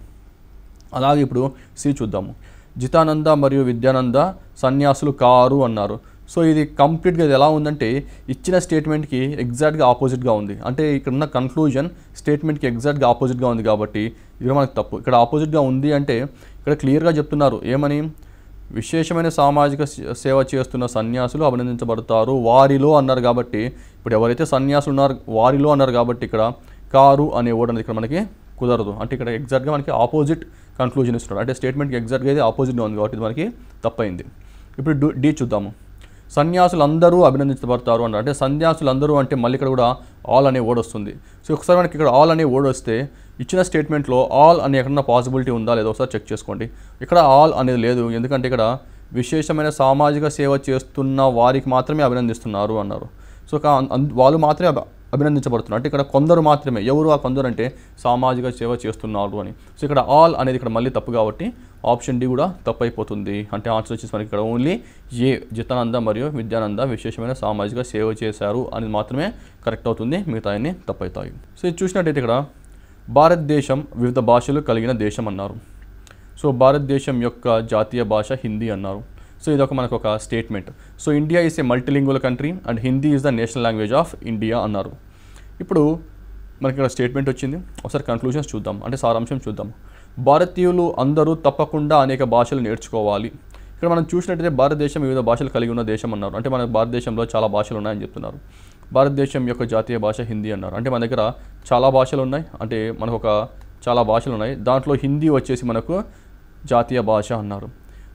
అలాగే ఇప్పుడు సి చూద్దాము. జితానంద మరియు విద్యానంద సన్యాసులు కారు అన్నారు. సో ఇది కంప్లీట్గా ఇది ఎలా ఉందంటే ఇచ్చిన స్టేట్మెంట్కి ఎగ్జాక్ట్గా ఆపోజిట్గా ఉంది. అంటే ఇక్కడ ఉన్న కన్క్లూజన్ స్టేట్మెంట్కి ఎగ్జాక్ట్గా ఆపోజిట్గా ఉంది కాబట్టి ఇది మనకు తప్పు. ఇక్కడ ఆపోజిట్గా ఉంది అంటే ఇక్కడ క్లియర్గా చెప్తున్నారు ఏమని, విశేషమైన సామాజిక సేవ చేస్తున్న సన్యాసులు అభినందించబడతారు వారిలో అన్నారు. కాబట్టి ఇప్పుడు ఎవరైతే సన్యాసులు ఉన్నారు వారిలో అన్నారు కాబట్టి ఇక్కడ కారు అనే వర్డ్ అనేది ఇక్కడ మనకి కుదరదు. అంటే ఇక్కడ ఎగ్జాక్ట్గా మనకి ఆపోజిట్ కన్క్లూజన్ ఇస్తున్నారు. అంటే స్టేట్మెంట్కి ఎగ్జాక్ట్గా ఇది ఆపోజిట్గా ఉంది కాబట్టి ఇది మనకి తప్పైంది. ఇప్పుడు డి చూద్దాము. సన్యాసులు అందరూ అభినందించబడతారు అన్నారు. అంటే సన్యాసులు అందరూ అంటే మళ్ళీ ఇక్కడ కూడా ఆల్ అనే వర్డ్ వస్తుంది. సో ఒకసారి మనకి ఇక్కడ ఆల్ అనే వర్డ్ వస్తే ఇచ్చిన స్టేట్మెంట్లో ఆల్ అనే ఎక్కడన్నా పాసిబిలిటీ ఉందా లేదో ఒకసారి చెక్ చేసుకోండి. ఇక్కడ ఆల్ అనేది లేదు, ఎందుకంటే ఇక్కడ విశేషమైన సామాజిక సేవ చేస్తున్న వారికి మాత్రమే అభినందిస్తున్నారు అన్నారు. సో వాళ్ళు మాత్రమే అభినందించబడుతున్నారు. అంటే ఇక్కడ కొందరు మాత్రమే, ఎవరు ఆ కొందరు అంటే సామాజిక సేవ చేస్తున్నారు అని. సో ఇక్కడ ఆల్ అనేది ఇక్కడ మళ్ళీ తప్పు కాబట్టి ఆప్షన్ డి కూడా తప్పు అయిపోతుంది. అంటే ఆన్సర్ వచ్చేసి మనకి ఇక్కడ ఓన్లీ ఏ జితానంద మరియు విద్యానంద విశేషమైన సామాజిక సేవ చేశారు అనేది మాత్రమే కరెక్ట్ అవుతుంది, మిగతా అన్ని తప్పు అవుతాయి. సో ఇది చూసినట్టయితే ఇక్కడ భారతదేశం వివిధ భాషలు కలిగిన దేశం అన్నారు. సో భారతదేశం యొక్క జాతీయ భాష హిందీ అన్నారు. సో ఇది మనకు ఒక statement. So India is a multilingual country and Hindi is the national language of India అన్నారు. ఇప్పుడు మనకి ఇక్కడ స్టేట్మెంట్ వచ్చింది, ఒకసారి కన్క్లూషన్స్ చూద్దాం, అంటే సారాంశం చూద్దాం. భారతీయులు అందరూ తప్పకుండా అనేక భాషలు నేర్చుకోవాలి. ఇక్కడ మనం చూసినట్టయితే భారతదేశం వివిధ భాషలు కలిగి ఉన్న దేశం అన్నారు. అంటే మన భారతదేశంలో చాలా భాషలు ఉన్నాయని చెప్తున్నారు. భారతదేశం యొక్క జాతీయ భాష హిందీ అన్నారు. అంటే మన దగ్గర చాలా భాషలు ఉన్నాయి, అంటే మనకు చాలా భాషలు ఉన్నాయి, దాంట్లో హిందీ వచ్చేసి మనకు జాతీయ భాష అన్నారు.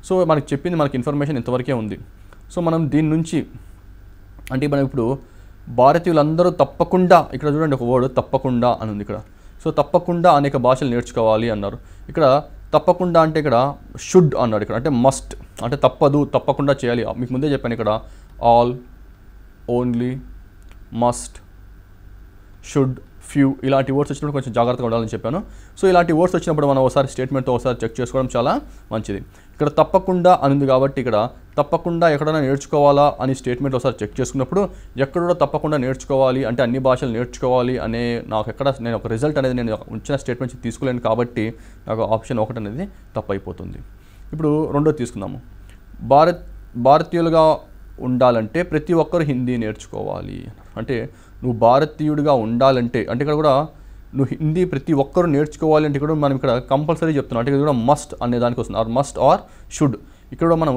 సో మనకు చెప్పింది మనకి ఇన్ఫర్మేషన్ ఇంతవరకే ఉంది. సో మనం దీని నుంచి అంటే మనం ఇప్పుడు భారతీయులందరూ తప్పకుండా, ఇక్కడ చూడండి ఒక వర్డ్ తప్పకుండా అని ఉంది ఇక్కడ. సో తప్పకుండా అనేక భాషలు నేర్చుకోవాలి అన్నారు. ఇక్కడ తప్పకుండా అంటే ఇక్కడ షుడ్ అన్నాడు ఇక్కడ, అంటే మస్ట్, అంటే తప్పదు, తప్పకుండా చేయాలి. మీకు ముందే చెప్పాను ఇక్కడ all, only, must, should, few ఇలాంటి వర్డ్స్ వచ్చినప్పుడు కొంచెం జాగ్రత్తగా ఉండాలని చెప్పాను. సో ఇలాంటి వర్డ్స్ వచ్చినప్పుడు మనం ఒకసారి స్టేట్మెంట్తో ఒకసారి చెక్ చేసుకోవడం చాలా మంచిది. ఇక్కడ తప్పకుండా అని కాబట్టి ఇక్కడ తప్పకుండా ఎక్కడైనా నేర్చుకోవాలా అని స్టేట్మెంట్ ఒకసారి చెక్ చేసుకున్నప్పుడు ఎక్కడ కూడా తప్పకుండా నేర్చుకోవాలి అంటే అన్ని భాషలు నేర్చుకోవాలి అనే నేను ఒక రిజల్ట్ అనేది నేను ఉంచిన స్టేట్మెంట్స్ తీసుకోలేను కాబట్టి నాకు ఆప్షన్ 1 అనేది తప్పు అయిపోతుంది. ఇప్పుడు రెండోది తీసుకుందాము. భారతీయులుగా ఉండాలంటే ప్రతి ఒక్కరు హిందీ నేర్చుకోవాలి. అంటే నువ్వు భారతీయుడిగా ఉండాలంటే అంటే ఇక్కడ కూడా నువ్వు హిందీ ప్రతి ఒక్కరు నేర్చుకోవాలి అంటే కూడా మనం ఇక్కడ కంపల్సరీ చెప్తున్నాం. అంటే ఇక్కడ కూడా మస్ట్ అనే దానికి వస్తుంది, ఆర్ మస్ట్ ఆర్ షుడ్. ఇక్కడ కూడా మనం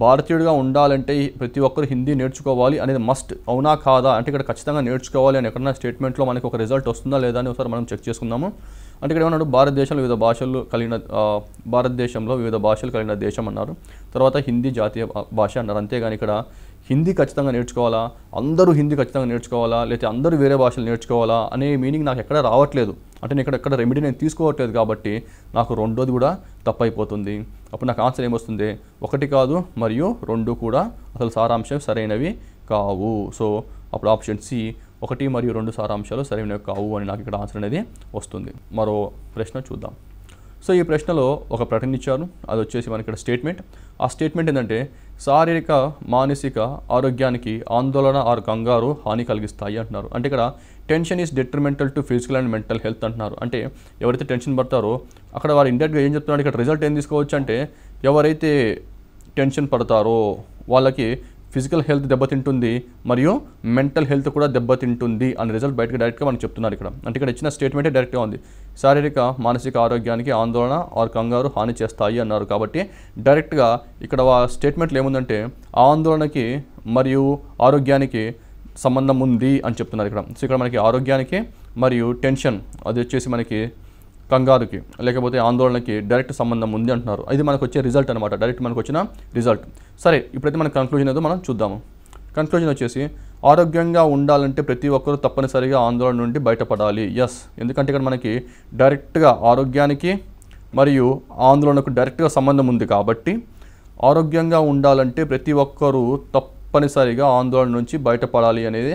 భారతీయుడిగా ఉండాలంటే ప్రతి ఒక్కరు హిందీ నేర్చుకోవాలి అనేది మస్ట్, అవునా కాదా అంటే ఇక్కడ ఖచ్చితంగా నేర్చుకోవాలి అని ఎక్కడన్నా స్టేట్మెంట్లో మనకి ఒక రిజల్ట్ వస్తుందా లేదా అని ఒకసారి మనం చెక్ చేసుకుందాము. అంటే ఇక్కడ ఏమన్నాడు, భారతదేశంలో వివిధ భాషలు కలిగిన దేశం అన్నారు. తర్వాత హిందీ జాతీయ భాష అన్నారు. అంతేగాని ఇక్కడ హిందీ ఖచ్చితంగా నేర్చుకోవాలా, అందరూ హిందీ ఖచ్చితంగా నేర్చుకోవాలా, లేకపోతే అందరూ వేరే భాషలు నేర్చుకోవాలా అనే మీనింగ్ నాకు ఎక్కడ రావట్లేదు. అంటే నేను ఎక్కడ రెమెడీ నేను తీసుకోవట్లేదు కాబట్టి నాకు రెండోది కూడా తప్పు అయిపోతుంది. అప్పుడు నాకు ఆన్సర్ ఏమొస్తుంది, 1 కాదు మరియు 2 కూడా అసలు సారాంశం సరైనవి కావు. సో అప్పుడు ఆప్షన్ సి 1 మరియు 2 సారాంశాలు సరైనవి కావు అని నాకు ఇక్కడ ఆన్సర్ అనేది వస్తుంది. మరో ప్రశ్న చూద్దాం. సో ఈ ప్రశ్నలో ఒక ప్రకటన ఇచ్చారు, అది వచ్చేసి మనకి ఇక్కడ స్టేట్మెంట్. ఆ స్టేట్మెంట్ ఏంటంటే శారీరక మానసిక ఆరోగ్యానికి ఆందోళన ఆర్ కంగారు హాని కలిగిస్తాయి అంటున్నారు. అంటే ఇక్కడ tension is detrimental to physical and mental health అంటున్నారు. అంటే ఎవరైతే టెన్షన్ పడతారో అక్కడ వారు ఇండైరెక్ట్గా ఏం చెప్తున్నారు, ఇక్కడ రిజల్ట్ ఏం తీసుకోవచ్చు అంటే ఎవరైతే టెన్షన్ పడతారో వాళ్ళకి ఫిజికల్ హెల్త్ దెబ్బతింటుంది మరియు మెంటల్ హెల్త్ కూడా దెబ్బతింటుంది అనే రిజల్ట్ బయటకు డైరెక్ట్గా మనకు చెప్తున్నారు ఇక్కడ. అంటే ఇక్కడ ఇచ్చిన స్టేట్మెంటే డైరెక్ట్గా ఉంది, శారీరక మానసిక ఆరోగ్యానికి ఆందోళన ఆర్ కంగారు హాని చేస్తాయి అన్నారు. కాబట్టి డైరెక్ట్గా ఇక్కడ స్టేట్మెంట్లో ఏముందంటే ఆందోళనకి మరియు ఆరోగ్యానికి సంబంధం ఉంది అని చెప్తున్నారు ఇక్కడ. సో ఇక్కడ మనకి ఆరోగ్యానికి మరియు టెన్షన్ అది వచ్చేసి మనకి కంగారుకి లేకపోతే ఆందోళనకి డైరెక్ట్ సంబంధం ఉంది అంటున్నారు. ఇది మనకు వచ్చే రిజల్ట్ అనమాట, డైరెక్ట్ మనకు వచ్చిన రిజల్ట్. సరే ఇప్పుడైతే మన కన్క్లూజన్ ఏదో మనం చూద్దాము. కన్క్లూజన్ వచ్చేసి ఆరోగ్యంగా ఉండాలంటే ప్రతి ఒక్కరూ తప్పనిసరిగా ఆందోళన నుండి బయటపడాలి. ఎస్, ఎందుకంటే ఇక్కడ మనకి డైరెక్ట్గా ఆరోగ్యానికి మరియు ఆందోళనకు డైరెక్ట్గా సంబంధం ఉంది కాబట్టి ఆరోగ్యంగా ఉండాలంటే ప్రతి ఒక్కరూ తప్పనిసరిగా ఆందోళన నుంచి బయటపడాలి అనేది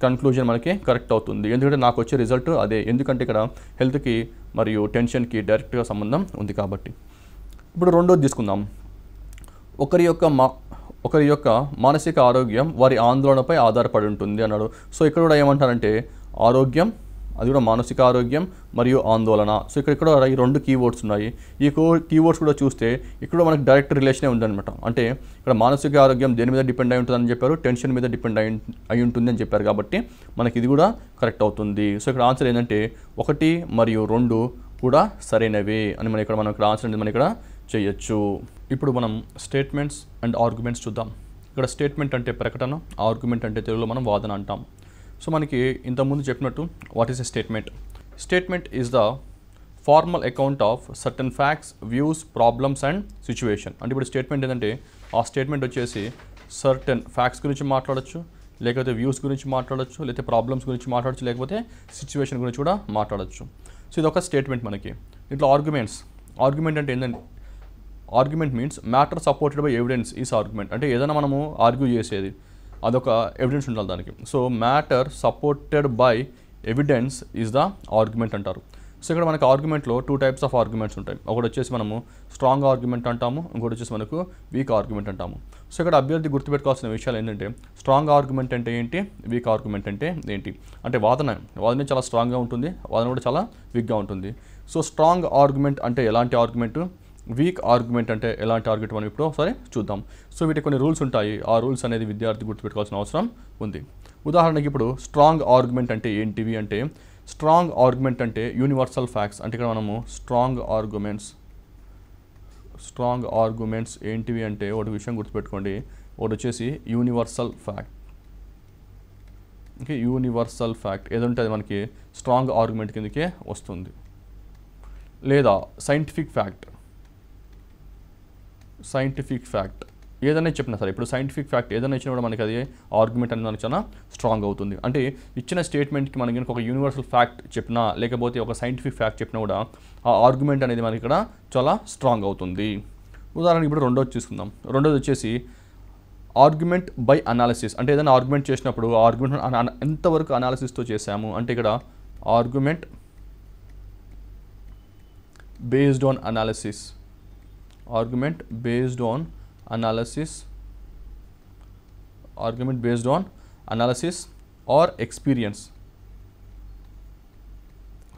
కన్క్లూజన్ మనకి కరెక్ట్ అవుతుంది. ఎందుకంటే నాకు వచ్చే రిజల్ట్ అదే, ఎందుకంటే ఇక్కడ హెల్త్కి మరియు టెన్షన్కి డైరెక్ట్గా సంబంధం ఉంది కాబట్టి. ఇప్పుడు రెండోది తీసుకుందాం. ఒకరి యొక్క మానసిక ఆరోగ్యం వారి ఆందోళనపై ఆధారపడి ఉంటుంది అన్నాడు. సో ఇక్కడ కూడా ఏమంటారంటే ఆరోగ్యం అది కూడా మానసిక ఆరోగ్యం మరియు ఆందోళన. సో ఇక్కడ ఈ రెండు కీవర్డ్స్ ఉన్నాయి. ఈ కీవర్డ్స్ కూడా చూస్తే ఇక్కడ మనకి డైరెక్ట్ రిలేషనే ఉందన్నమాట. అంటే ఇక్కడ మానసిక ఆరోగ్యం దేని మీద డిపెండ్ అయి ఉంటుందని చెప్పారు, టెన్షన్ మీద డిపెండ్ అయి ఉంటుంది అని చెప్పారు. కాబట్టి మనకి ఇది కూడా కరెక్ట్ అవుతుంది. సో ఇక్కడ ఆన్సర్ ఏంటంటే 1 మరియు 2 కూడా సరైనవే అని మనం ఇక్కడ ఆన్సర్ అనేది మనం ఇక్కడ చేయొచ్చు. ఇప్పుడు మనం స్టేట్మెంట్స్ అండ్ ఆర్గ్యుమెంట్స్ చూద్దాం. ఇక్కడ స్టేట్మెంట్ అంటే ప్రకటన, ఆర్గ్యుమెంట్ అంటే తెలుగులో మనం వాదన అంటాం. సో మనకి ఇంతకుముందు చెప్పినట్టు what is a statement? Statement is the formal account of certain facts, views, problems and situation. అంటే ఇప్పుడు స్టేట్మెంట్ ఏంటంటే ఆ స్టేట్మెంట్ వచ్చేసి సర్టన్ ఫ్యాక్ట్స్ గురించి మాట్లాడచ్చు, లేకపోతే వ్యూస్ గురించి మాట్లాడచ్చు, లేకపోతే ప్రాబ్లమ్స్ గురించి మాట్లాడచ్చు, లేకపోతే సిచ్యువేషన్ గురించి కూడా మాట్లాడచ్చు. సో ఇది ఒక స్టేట్మెంట్. మనకి ఇట్లా ఆర్గ్యుమెంట్ అంటే ఏంటంటే argument means matter supported by evidence is argument. అంటే ఏదైనా మనము ఆర్గ్యూ చేసేది అదొక ఎవిడెన్స్ ఉండాలి దానికి. So matter supported by evidence is the argument అంటారు. సో ఇక్కడ మనకి ఆర్గ్యుమెంట్లో 2 టైప్స్ ఆఫ్ ఆర్గ్యుమెంట్స్ ఉంటాయి. ఒకటి వచ్చేసి మనము స్ట్రాంగ్ ఆర్గ్యుమెంట్ అంటాము, ఇంకోటి వచ్చేసి మనకు వీక్ ఆర్గ్యుమెంట్ అంటాము. సో ఇక్కడ అభ్యర్థి గుర్తుపెట్టుకోవాల్సిన విషయాలు ఏంటంటే స్ట్రాంగ్ ఆర్గ్యుమెంట్ అంటే ఏంటి, వీక్ ఆర్గ్యుమెంట్ అంటే ఏంటి. అంటే వాదన చాలా స్ట్రాంగ్గా ఉంటుంది, వాదన కూడా చాలా వీక్గా ఉంటుంది. సో స్ట్రాంగ్ ఆర్గ్యుమెంట్ అంటే ఎలాంటి ఆర్గ్యుమెంట్, వీక్ ఆర్గ్యుమెంట్ అంటే ఎలాంటి ఆర్గ్యుమెంట్ మనం ఇప్పుడు ఒకసారి చూద్దాం. సో వీటికి కొన్ని రూల్స్ ఉంటాయి. ఆ రూల్స్ అనేది విద్యార్థి గుర్తుపెట్టుకోవాల్సిన అవసరం ఉంది. ఉదాహరణకి ఇప్పుడు స్ట్రాంగ్ ఆర్గ్యుమెంట్ అంటే ఏంటివి అంటే స్ట్రాంగ్ ఆర్గ్యుమెంట్ అంటే యూనివర్సల్ ఫ్యాక్ట్స్. అంటే ఇక్కడ మనము స్ట్రాంగ్ ఆర్గ్యుమెంట్స్ ఏంటివి అంటే ఒకటి విషయం గుర్తుపెట్టుకోండి. ఒకటి వచ్చేసి universal fact. Okay, universal fact ఏదంటే అది మనకి స్ట్రాంగ్ ఆర్గ్యుమెంట్ కిందకే వస్తుంది. లేదా సైంటిఫిక్ ఫ్యాక్ట్ ఏదైనా చెప్పినా సరే, ఇప్పుడు సైంటిఫిక్ ఫ్యాక్ట్ ఏదైనా ఇచ్చినా కూడా మనకి అది ఆర్గ్యుమెంట్ అనేది మనకి చాలా స్ట్రాంగ్ అవుతుంది. అంటే ఇచ్చిన స్టేట్మెంట్కి మనకి ఒక యూనివర్సల్ ఫ్యాక్ట్ చెప్పినా లేకపోతే ఒక సైంటిఫిక్ ఫ్యాక్ట్ చెప్పినా కూడా ఆ ఆర్గ్యుమెంట్ అనేది మనకి ఇక్కడ చాలా స్ట్రాంగ్ అవుతుంది. ఉదాహరణకి ఇప్పుడు రెండోది చూసుకుందాం. రెండోది వచ్చేసి ఆర్గ్యుమెంట్ బై అనాలిసిస్. అంటే ఏదైనా ఆర్గ్యుమెంట్ చేసినప్పుడు ఆర్గ్యుమెంట్ ఎంతవరకు అనాలిసిస్తో చేసాము అంటే ఇక్కడ argument based on analysis. Argument based on analysis or experience.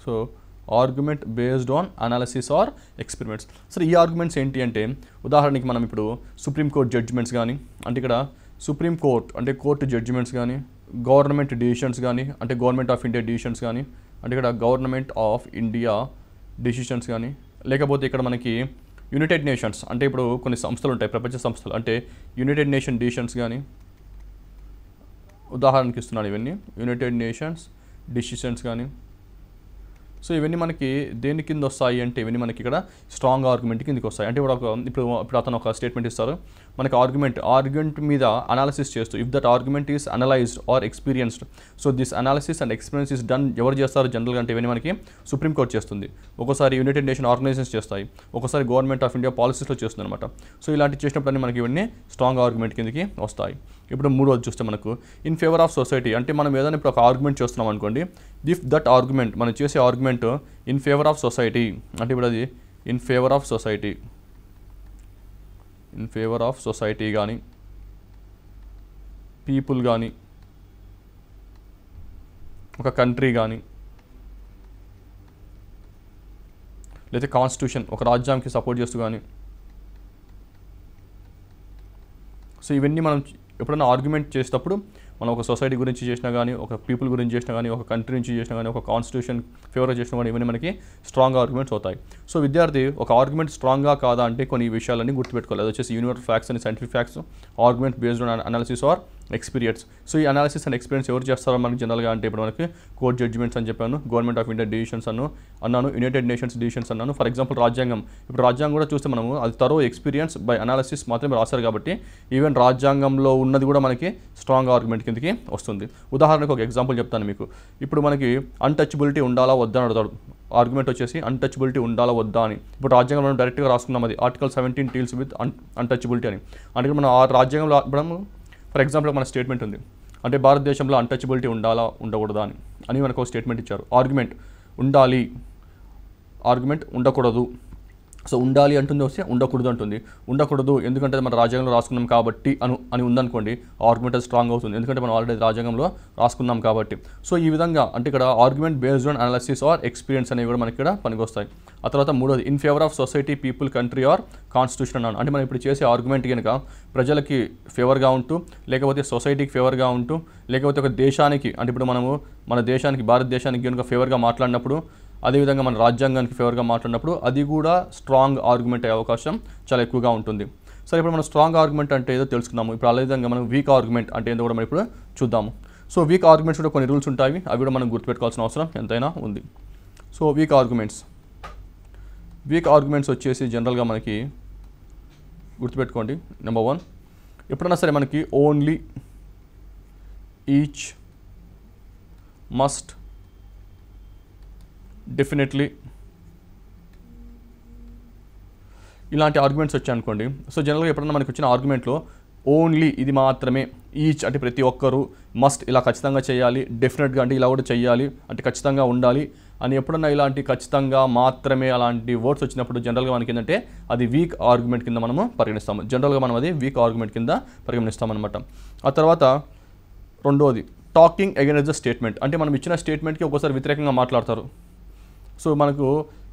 So argument based on analysis or experiments. సరే ఈ ఆర్గ్యుమెంట్స్ ఏంటి అంటే ఉదాహరణకి మనం ఇప్పుడు సుప్రీంకోర్టు జడ్జిమెంట్స్ కానీ, అంటే ఇక్కడ సుప్రీంకోర్టు అంటే కోర్టు జడ్జిమెంట్స్ కానీ, గవర్నమెంట్ డిసిషన్స్ కానీ, అంటే గవర్నమెంట్ ఆఫ్ ఇండియా డిసిషన్స్ కానీ, అంటే ఇక్కడ గవర్నమెంట్ ఆఫ్ ఇండియా డిసిషన్స్ కానీ, లేకపోతే ఇక్కడ మనకి యునైటెడ్ నేషన్స్ అంటే ఇప్పుడు కొన్ని సంస్థలు ఉంటాయి, ప్రపంచ సంస్థలు, అంటే యునైటెడ్ నేషన్ డిసిషన్స్ కానీ, ఉదాహరణకి ఇస్తున్నాను ఇవన్నీ యునైటెడ్ నేషన్స్ డిసిషన్స్ కానీ. సో ఇవన్నీ మనకి దేని కింద వస్తాయి అంటే ఇవన్నీ మనకి ఇక్కడ స్ట్రాంగ్ ఆర్గ్యుమెంట్ కిందకి వస్తాయి. అంటే ఇప్పుడు అతను ఒక స్టేట్మెంట్ ఇస్తారు, మనకి ఆర్గ్యుమెంట్ మీద అనాలిసిస్ చేస్తూ if that argument is analysed or experienced. So this analysis and experience is done. ఎవరు చేస్తారు జనరల్గా అంటే ఇవన్నీ మనకి సుప్రీంకోర్టు చేస్తుంది, ఒక్కోసారి యునైటెడ్ నేషన్ ఆర్గనైజేషన్స్ చేస్తాయి, ఒక్కోసారి గవర్నమెంట్ ఆఫ్ ఇండియా పాలసీస్లో చేస్తుంది అనమాట. సో ఇలాంటి చేసినప్పుడు అన్నీ మనకి ఇవన్నీ స్ట్రాంగ్ ఆర్గ్యుమెంట్ కిందకి వస్తాయి. ఇప్పుడు మూడోది చూస్తే మనకు ఇన్ ఫేవర్ ఆఫ్ సొసైటీ. అంటే మనం ఏదైనా ఇప్పుడు ఒక ఆర్గ్యుమెంట్ చేస్తున్నాం అనుకోండి, ఇఫ్ దట్ ఆర్గ్యుమెంట్ మనం చేసే argument in favour of society, అంటే ఇప్పుడు అది ఇన్ ఫేవర్ ఆఫ్ సొసైటీ కానీ, పీపుల్ కానీ, ఒక కంట్రీ కానీ, లేదా కాన్స్టిట్యూషన్ ఒక రాజ్యాంగానికి సపోర్ట్ చేస్తూ కానీ. సో ఇవన్నీ మనం ఎప్పుడైనా ఆర్గ్యుమెంట్ చేసేటప్పుడు మనం ఒక సొసైటీ గురించి చేసినా కానీ, ఒక పీపుల్ గురించి చేసినా కానీ, ఒక కంట్రీ నుంచి చేసినా కానీ, ఒక కాన్స్టిట్యూషన్ ఫేవర్ చేసినా కానీ ఇవన్నీ మనకి స్ట్రాంగ్ ఆర్గ్యుమెంట్స్ అవుతాయి. సో విద్యార్థి ఒక ఆర్గ్యుమెంట్ స్ట్రాంగ్గా కాదా అంటే కొన్ని విషయాలన్నీ గుర్తుపెట్టుకోవాలి. అది వచ్చేసి universal facts and scientific facts, argument based on analysis or experience. So ఈ అనాలిసిస్ అండ్ ఎక్స్పీరియన్స్ ఎవరు చేస్తారో మనకి జనరల్గా అంటే ఇప్పుడు మనకి కోర్ట్ జడ్జిమెంట్స్ అని చెప్పాను, గవర్నమెంట్ ఆఫ్ ఇండియా డిసిషన్స్ అన్నాను, యునైటెడ్ నేషన్స్ డిసిషన్స్ అన్నాను. ఫర్ ఎగ్జాంపుల్ రాజ్యాంగం, ఇప్పుడు రాజ్యాంగం కూడా చూస్తే మనము అది తరో ఎక్స్పీరియన్స్ బై అనాలిసిస్ మాత్రమే రాశారు కాబట్టి ఈవెన్ రాజ్యాంగంలో ఉన్నది కూడా మనకి స్ట్రాంగ్ ఆర్గ్యుమెంట్ కిందకి వస్తుంది. ఉదాహరణకు ఒక ఎగ్జాంపుల్ చెప్తాను మీకు. ఇప్పుడు మనకి అన్టచబిలిటీ ఉండాలా వద్దా అని అడుగుతాడు. ఆర్గ్యుమెంట్ వచ్చేసి అన్టచబిలిటీ ఉండాలా వద్దా అని. ఇప్పుడు రాజ్యాంగంలో మనం డైరెక్ట్గా రాసుకున్నాం, అది ఆర్టికల్ 17 డీల్స్ విత్ అన్టచబిలిటీ అని. అంటే మనం ఆ రాజ్యాంగంలో మనం ఫర్ ఎగ్జాంపుల్ మన స్టేట్మెంట్ ఉంది, అంటే భారతదేశంలో అన్టచబిలిటీ ఉండాలా ఉండకూడదా అని మనకు ఒక స్టేట్మెంట్ ఇచ్చారు. ఆర్గ్యుమెంట్ ఉండాలి, ఆర్గ్యుమెంట్ ఉండకూడదు. సో ఉండాలి అంటుంది వస్తే ఉండకూడదు అంటుంది. ఉండకూడదు ఎందుకంటే మనం రాజ్యాంగంలో రాసుకున్నాం కాబట్టి అని ఉందనుకోండి, ఆర్గ్యుమెంట్ అది స్ట్రాంగ్ అవుతుంది, ఎందుకంటే మనం ఆల్రెడీ రాజ్యాంగంలో రాసుకున్నాం కాబట్టి. సో ఈ విధంగా అంటే ఇక్కడ argument based on analysis or experience అనేవి కూడా మనకి ఇక్కడ పనికొస్తాయి. ఆ తర్వాత మూడోది in favour of society, people, country or constitution అన్నాను. అంటే మనం ఇప్పుడు చేసే ఆర్గ్యుమెంట్ కనుక ప్రజలకి ఫేవర్గా ఉంటూ, లేకపోతే సొసైటీకి ఫేవర్గా ఉంటూ, లేకపోతే ఒక దేశానికి అంటే ఇప్పుడు మనము మన దేశానికి భారతదేశానికి కనుక ఫేవర్గా మాట్లాడినప్పుడు, అదేవిధంగా మన రాజ్యాంగానికి ఫేవర్గా మాట్లాడినప్పుడు అది కూడా స్ట్రాంగ్ ఆర్గ్యుమెంట్ అయ్యే అవకాశం చాలా ఎక్కువగా ఉంటుంది. సరే, ఇప్పుడు మనం స్ట్రాంగ్ ఆర్గ్యుమెంట్ అంటే ఏదో తెలుసుకున్నాము. ఇప్పుడు అదేవిధంగా మనం వీక్ ఆర్గ్యుమెంట్ అంటే ఏందో కూడా మనం ఇప్పుడు చూద్దాము. సో వీక్ ఆర్గ్యుమెంట్స్ కూడా కొన్ని రూల్స్ ఉంటాయి, అవి కూడా మనం గుర్తుపెట్టుకోవాల్సిన అవసరం ఎంతైనా ఉంది. సో వీక్ ఆర్గ్యుమెంట్స్ వచ్చేసి జనరల్గా మనకి గుర్తుపెట్టుకోండి. నెంబర్ 1, ఎప్పుడైనా సరే మనకి ఓన్లీ, ఈచ్, మస్ట్, డెఫినెట్లీ ఇలాంటి ఆర్గ్యుమెంట్స్ వచ్చాయనుకోండి. సో జనరల్గా ఎప్పుడన్నా మనకి వచ్చిన ఆర్గ్యుమెంట్లో ఓన్లీ ఇది మాత్రమే, ఈచ్ అంటే ప్రతి ఒక్కరు, మస్ట్ ఇలా ఖచ్చితంగా చేయాలి, డెఫినెట్గా అంటే ఇలా కూడా చేయాలి అంటే ఖచ్చితంగా ఉండాలి అని ఎప్పుడన్నా ఇలాంటి ఖచ్చితంగా మాత్రమే అలాంటి వర్డ్స్ వచ్చినప్పుడు జనరల్గా మనకి ఏంటంటే అది వీక్ ఆర్గ్యుమెంట్ కింద మనము పరిగణిస్తాము. జనరల్గా మనం అది వీక్ ఆర్గ్యుమెంట్ కింద పరిగణిస్తామన్నమాట. ఆ తర్వాత రెండోది టాకింగ్ అగైన్స్ ద స్టేట్మెంట్. అంటే మనం ఇచ్చిన స్టేట్మెంట్కి ఒక్కోసారి వ్యతిరేకంగా మాట్లాడతారు. సో మనకు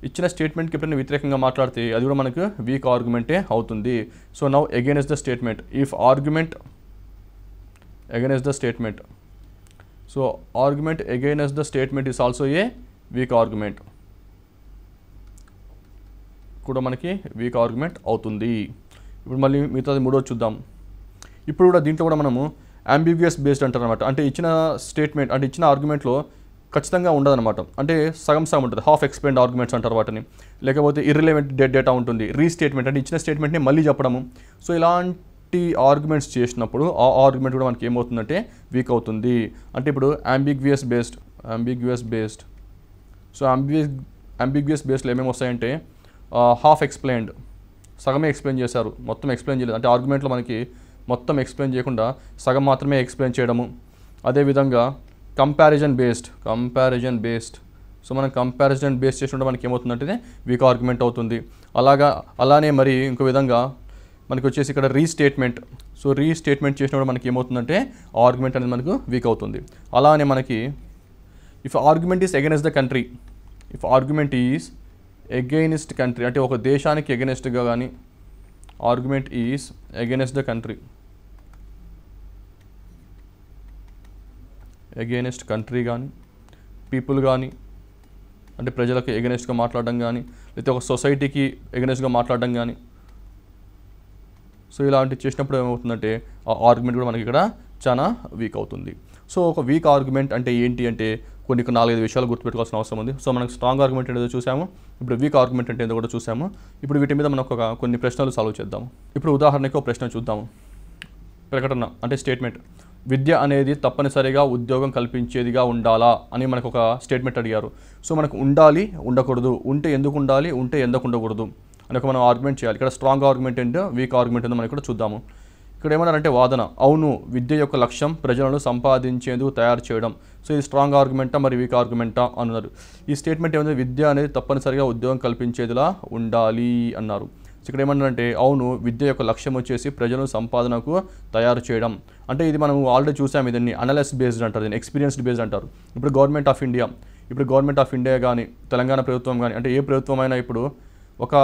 ఇచ్చిన స్టేట్మెంట్కి ఎప్పుడైనా వ్యతిరేకంగా మాట్లాడితే అది కూడా మనకు వీక్ ఆర్గ్యుమెంటే అవుతుంది. So now against the statement, if argument against the statement, so argument against the statement is also a week argument, కూడా మనకి వీక్ ఆర్గ్యుమెంట్ అవుతుంది. ఇప్పుడు మళ్ళీ మిగతాది మూడోది చూద్దాం. ఇప్పుడు కూడా దీంట్లో కూడా మనము అంబిగ్యూయస్ బేస్డ్ అంటారు అనమాట. అంటే ఇచ్చిన స్టేట్మెంట్ అంటే ఇచ్చిన ఆర్గ్యుమెంట్లో ఖచ్చితంగా ఉండదన్నమాట. అంటే సగం ఉంటుంది, హాఫ్ ఎక్స్ప్లెయిన్డ్ ఆర్గ్యుమెంట్స్ అంటారు వాటిని. లేకపోతే ఇర్రిలెవెంట్ డేటా ఉంటుంది, రీస్టేట్మెంట్ అంటే ఇచ్చిన స్టేట్మెంట్ని మళ్ళీ చెప్పడము. సో ఇలాంటి ఆర్గ్యుమెంట్స్ చేసినప్పుడు ఆ ఆర్గ్యుమెంట్ కూడా మనకి ఏమవుతుందంటే వీక్ అవుతుంది. అంటే ఇప్పుడు అంబిగ్యూయస్ బేస్డ్ సో అంబిగ్యూయస్ బేస్డ్లో ఏమేమి వస్తాయంటే హాఫ్ ఎక్స్ప్లెయిన్డ్, సగమే ఎక్స్ప్లెయిన్ చేశారు, మొత్తం ఎక్స్ప్లెయిన్ చేయలేదు. అంటే ఆర్గ్యుమెంట్లో మనకి మొత్తం ఎక్స్ప్లెయిన్ చేయకుండా సగం మాత్రమే ఎక్స్ప్లెయిన్ చేయడము. అదేవిధంగా కంపారిజన్ బేస్డ్, సో మనం కంపారిజన్ బేస్ చేసినప్పుడు మనకి ఏమవుతుందంటే వీక్ ఆర్గ్యుమెంట్ అవుతుంది. అలానే మరి ఇంకో విధంగా మనకి వచ్చేసి ఇక్కడ రీస్టేట్మెంట్, సో రీస్టేట్మెంట్ చేసినప్పుడు మనకి ఏమవుతుందంటే ఆర్గ్యుమెంట్ అనేది మనకు వీక్ అవుతుంది. అలానే మనకి if argument is against the country, అంటే ఒక దేశానికి అగైనెస్ట్గా కానీ argument is against the country, against country కానీ పీపుల్ కానీ అంటే ప్రజలకు ఎగనెస్ట్గా మాట్లాడడం కానీ, లేకపోతే ఒక సొసైటీకి ఎగనెస్ట్గా మాట్లాడడం కానీ, సో ఇలాంటివి చేసినప్పుడు ఏమవుతుందంటే ఆ ఆర్గ్యుమెంట్ కూడా మనకి ఇక్కడ చాలా వీక్ అవుతుంది. సో ఒక వీక్ ఆర్గ్యుమెంట్ అంటే ఏంటి అంటే కొన్ని 4-5 విషయాలు గుర్తుపెట్టుకోవాల్సిన అవసరం ఉంది. సో మనకు స్ట్రాంగ్ ఆర్గ్యుమెంట్ ఏంటో చూసాము, ఇప్పుడు వీక్ ఆర్గ్యుమెంట్ అంటే ఏంటో కూడా చూసాము. ఇప్పుడు వీటి మీద మనం కొన్ని ప్రశ్నలు సాల్వ్ చేద్దాము. ఇప్పుడు ఉదాహరణకి ఒక ప్రశ్న చూద్దాము. ప్రకటన అంటే స్టేట్మెంట్, విద్య అనేది తప్పనిసరిగా ఉద్యోగం కల్పించేదిగా ఉండాలా అని మనకు ఒక స్టేట్మెంట్ అడిగారు. సో మనకు ఉండాలి, ఉండకూడదు, ఉంటే ఎందుకు ఉండాలి, ఉంటే ఎందుకు ఉండకూడదు అని మనం ఆర్గ్యుమెంట్ చేయాలి. ఇక్కడ స్ట్రాంగ్ ఆర్గ్యుమెంట్ ఏంటో వీక్ ఆర్గ్యుమెంట్ ఏంటో మనం ఇక్కడ చూద్దాము. ఇక్కడ ఏమన్నారంటే వాదన, అవును విద్య యొక్క లక్ష్యం ప్రజలను సంపాదించేందుకు తయారు చేయడం. సో ఇది స్ట్రాంగ్ ఆర్గ్యుమెంటా మరి వీక్ ఆర్గ్యుమెంటా అన్నారు. ఈ స్టేట్మెంట్ ఏమంటే విద్య అనేది తప్పనిసరిగా ఉద్యోగం కల్పించేదిలా ఉండాలి అన్నారు. ఇక్కడ ఏమన్నారంటే అవును విద్య యొక్క లక్ష్యం వచ్చేసి ప్రజలను సంపాదనకు తయారు చేయడం. అంటే ఇది మనం ఆల్రెడీ చూసాము, దీన్ని అనలైసిస్ బేస్డ్ అంటారు, దీన్ని ఎక్స్పీరియన్స్డ్ బేస్డ్ అంటారు. ఇప్పుడు గవర్నమెంట్ ఆఫ్ ఇండియా కానీ తెలంగాణ ప్రభుత్వం కానీ అంటే ఏ ప్రభుత్వం అయినా ఇప్పుడు ఒక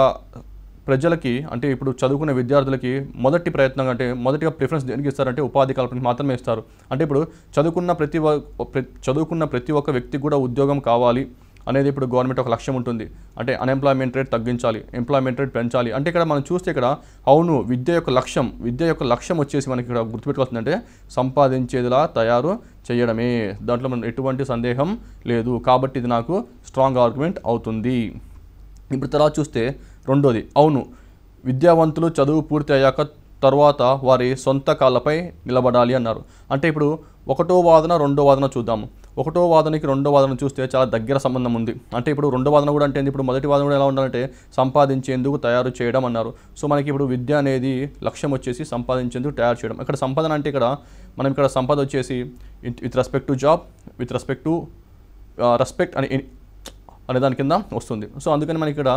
ప్రజలకి అంటే ఇప్పుడు చదువుకునే విద్యార్థులకి మొదటి ప్రయత్నం అంటే మొదటిగా ప్రిఫరెన్స్ దేనికి ఇస్తారంటే ఉపాధి కల్పనకి మాత్రమే ఇస్తారు. అంటే ఇప్పుడు చదువుకున్న ప్రతి ఒక్క వ్యక్తికి కూడా ఉద్యోగం కావాలి అనేది ఇప్పుడు గవర్నమెంట్ ఒక లక్ష్యం ఉంటుంది. అంటే అన్ఎంప్లాయ్మెంట్ రేట్ తగ్గించాలి, ఎంప్లాయ్మెంట్ రేట్ పెంచాలి. అంటే ఇక్కడ మనం చూస్తే ఇక్కడ అవును విద్య యొక్క లక్ష్యం వచ్చేసి మనకి ఇక్కడ గుర్తుపెట్టుకోవాల్సిందంటే సంపాదించేదిలా తయారు చేయడమే, దాంట్లో మనం ఎటువంటి సందేహం లేదు. కాబట్టి ఇది నాకు స్ట్రాంగ్ ఆర్గ్యుమెంట్ అవుతుంది. ఇప్పుడు తర్వాత చూస్తే రెండోది, అవును విద్యావంతులు చదువు పూర్తి అయ్యాక తర్వాత వారి సొంత కాళ్ళపై నిలబడాలి అన్నారు. అంటే ఇప్పుడు ఒకటో వాదన రెండో వాదన చూద్దాము. ఒకటో వాదనకి రెండో వాదన చూస్తే చాలా దగ్గర సంబంధం ఉంది. అంటే ఇప్పుడు రెండో వాదన కూడా అంటే ఇప్పుడు మొదటి వాదన కూడా ఎలా ఉండాలంటే సంపాదించేందుకు తయారు చేయడం అన్నారు. సో మనకి ఇప్పుడు విద్య అనేది లక్ష్యం వచ్చేసి సంపాదించేందుకు తయారు చేయడం. ఇక్కడ సంపాదన అంటే మనం ఇక్కడ సంపద వచ్చేసి with respect to job, with respect to respect అనే దాని కింద వస్తుంది. సో అందుకని మనకి ఇక్కడ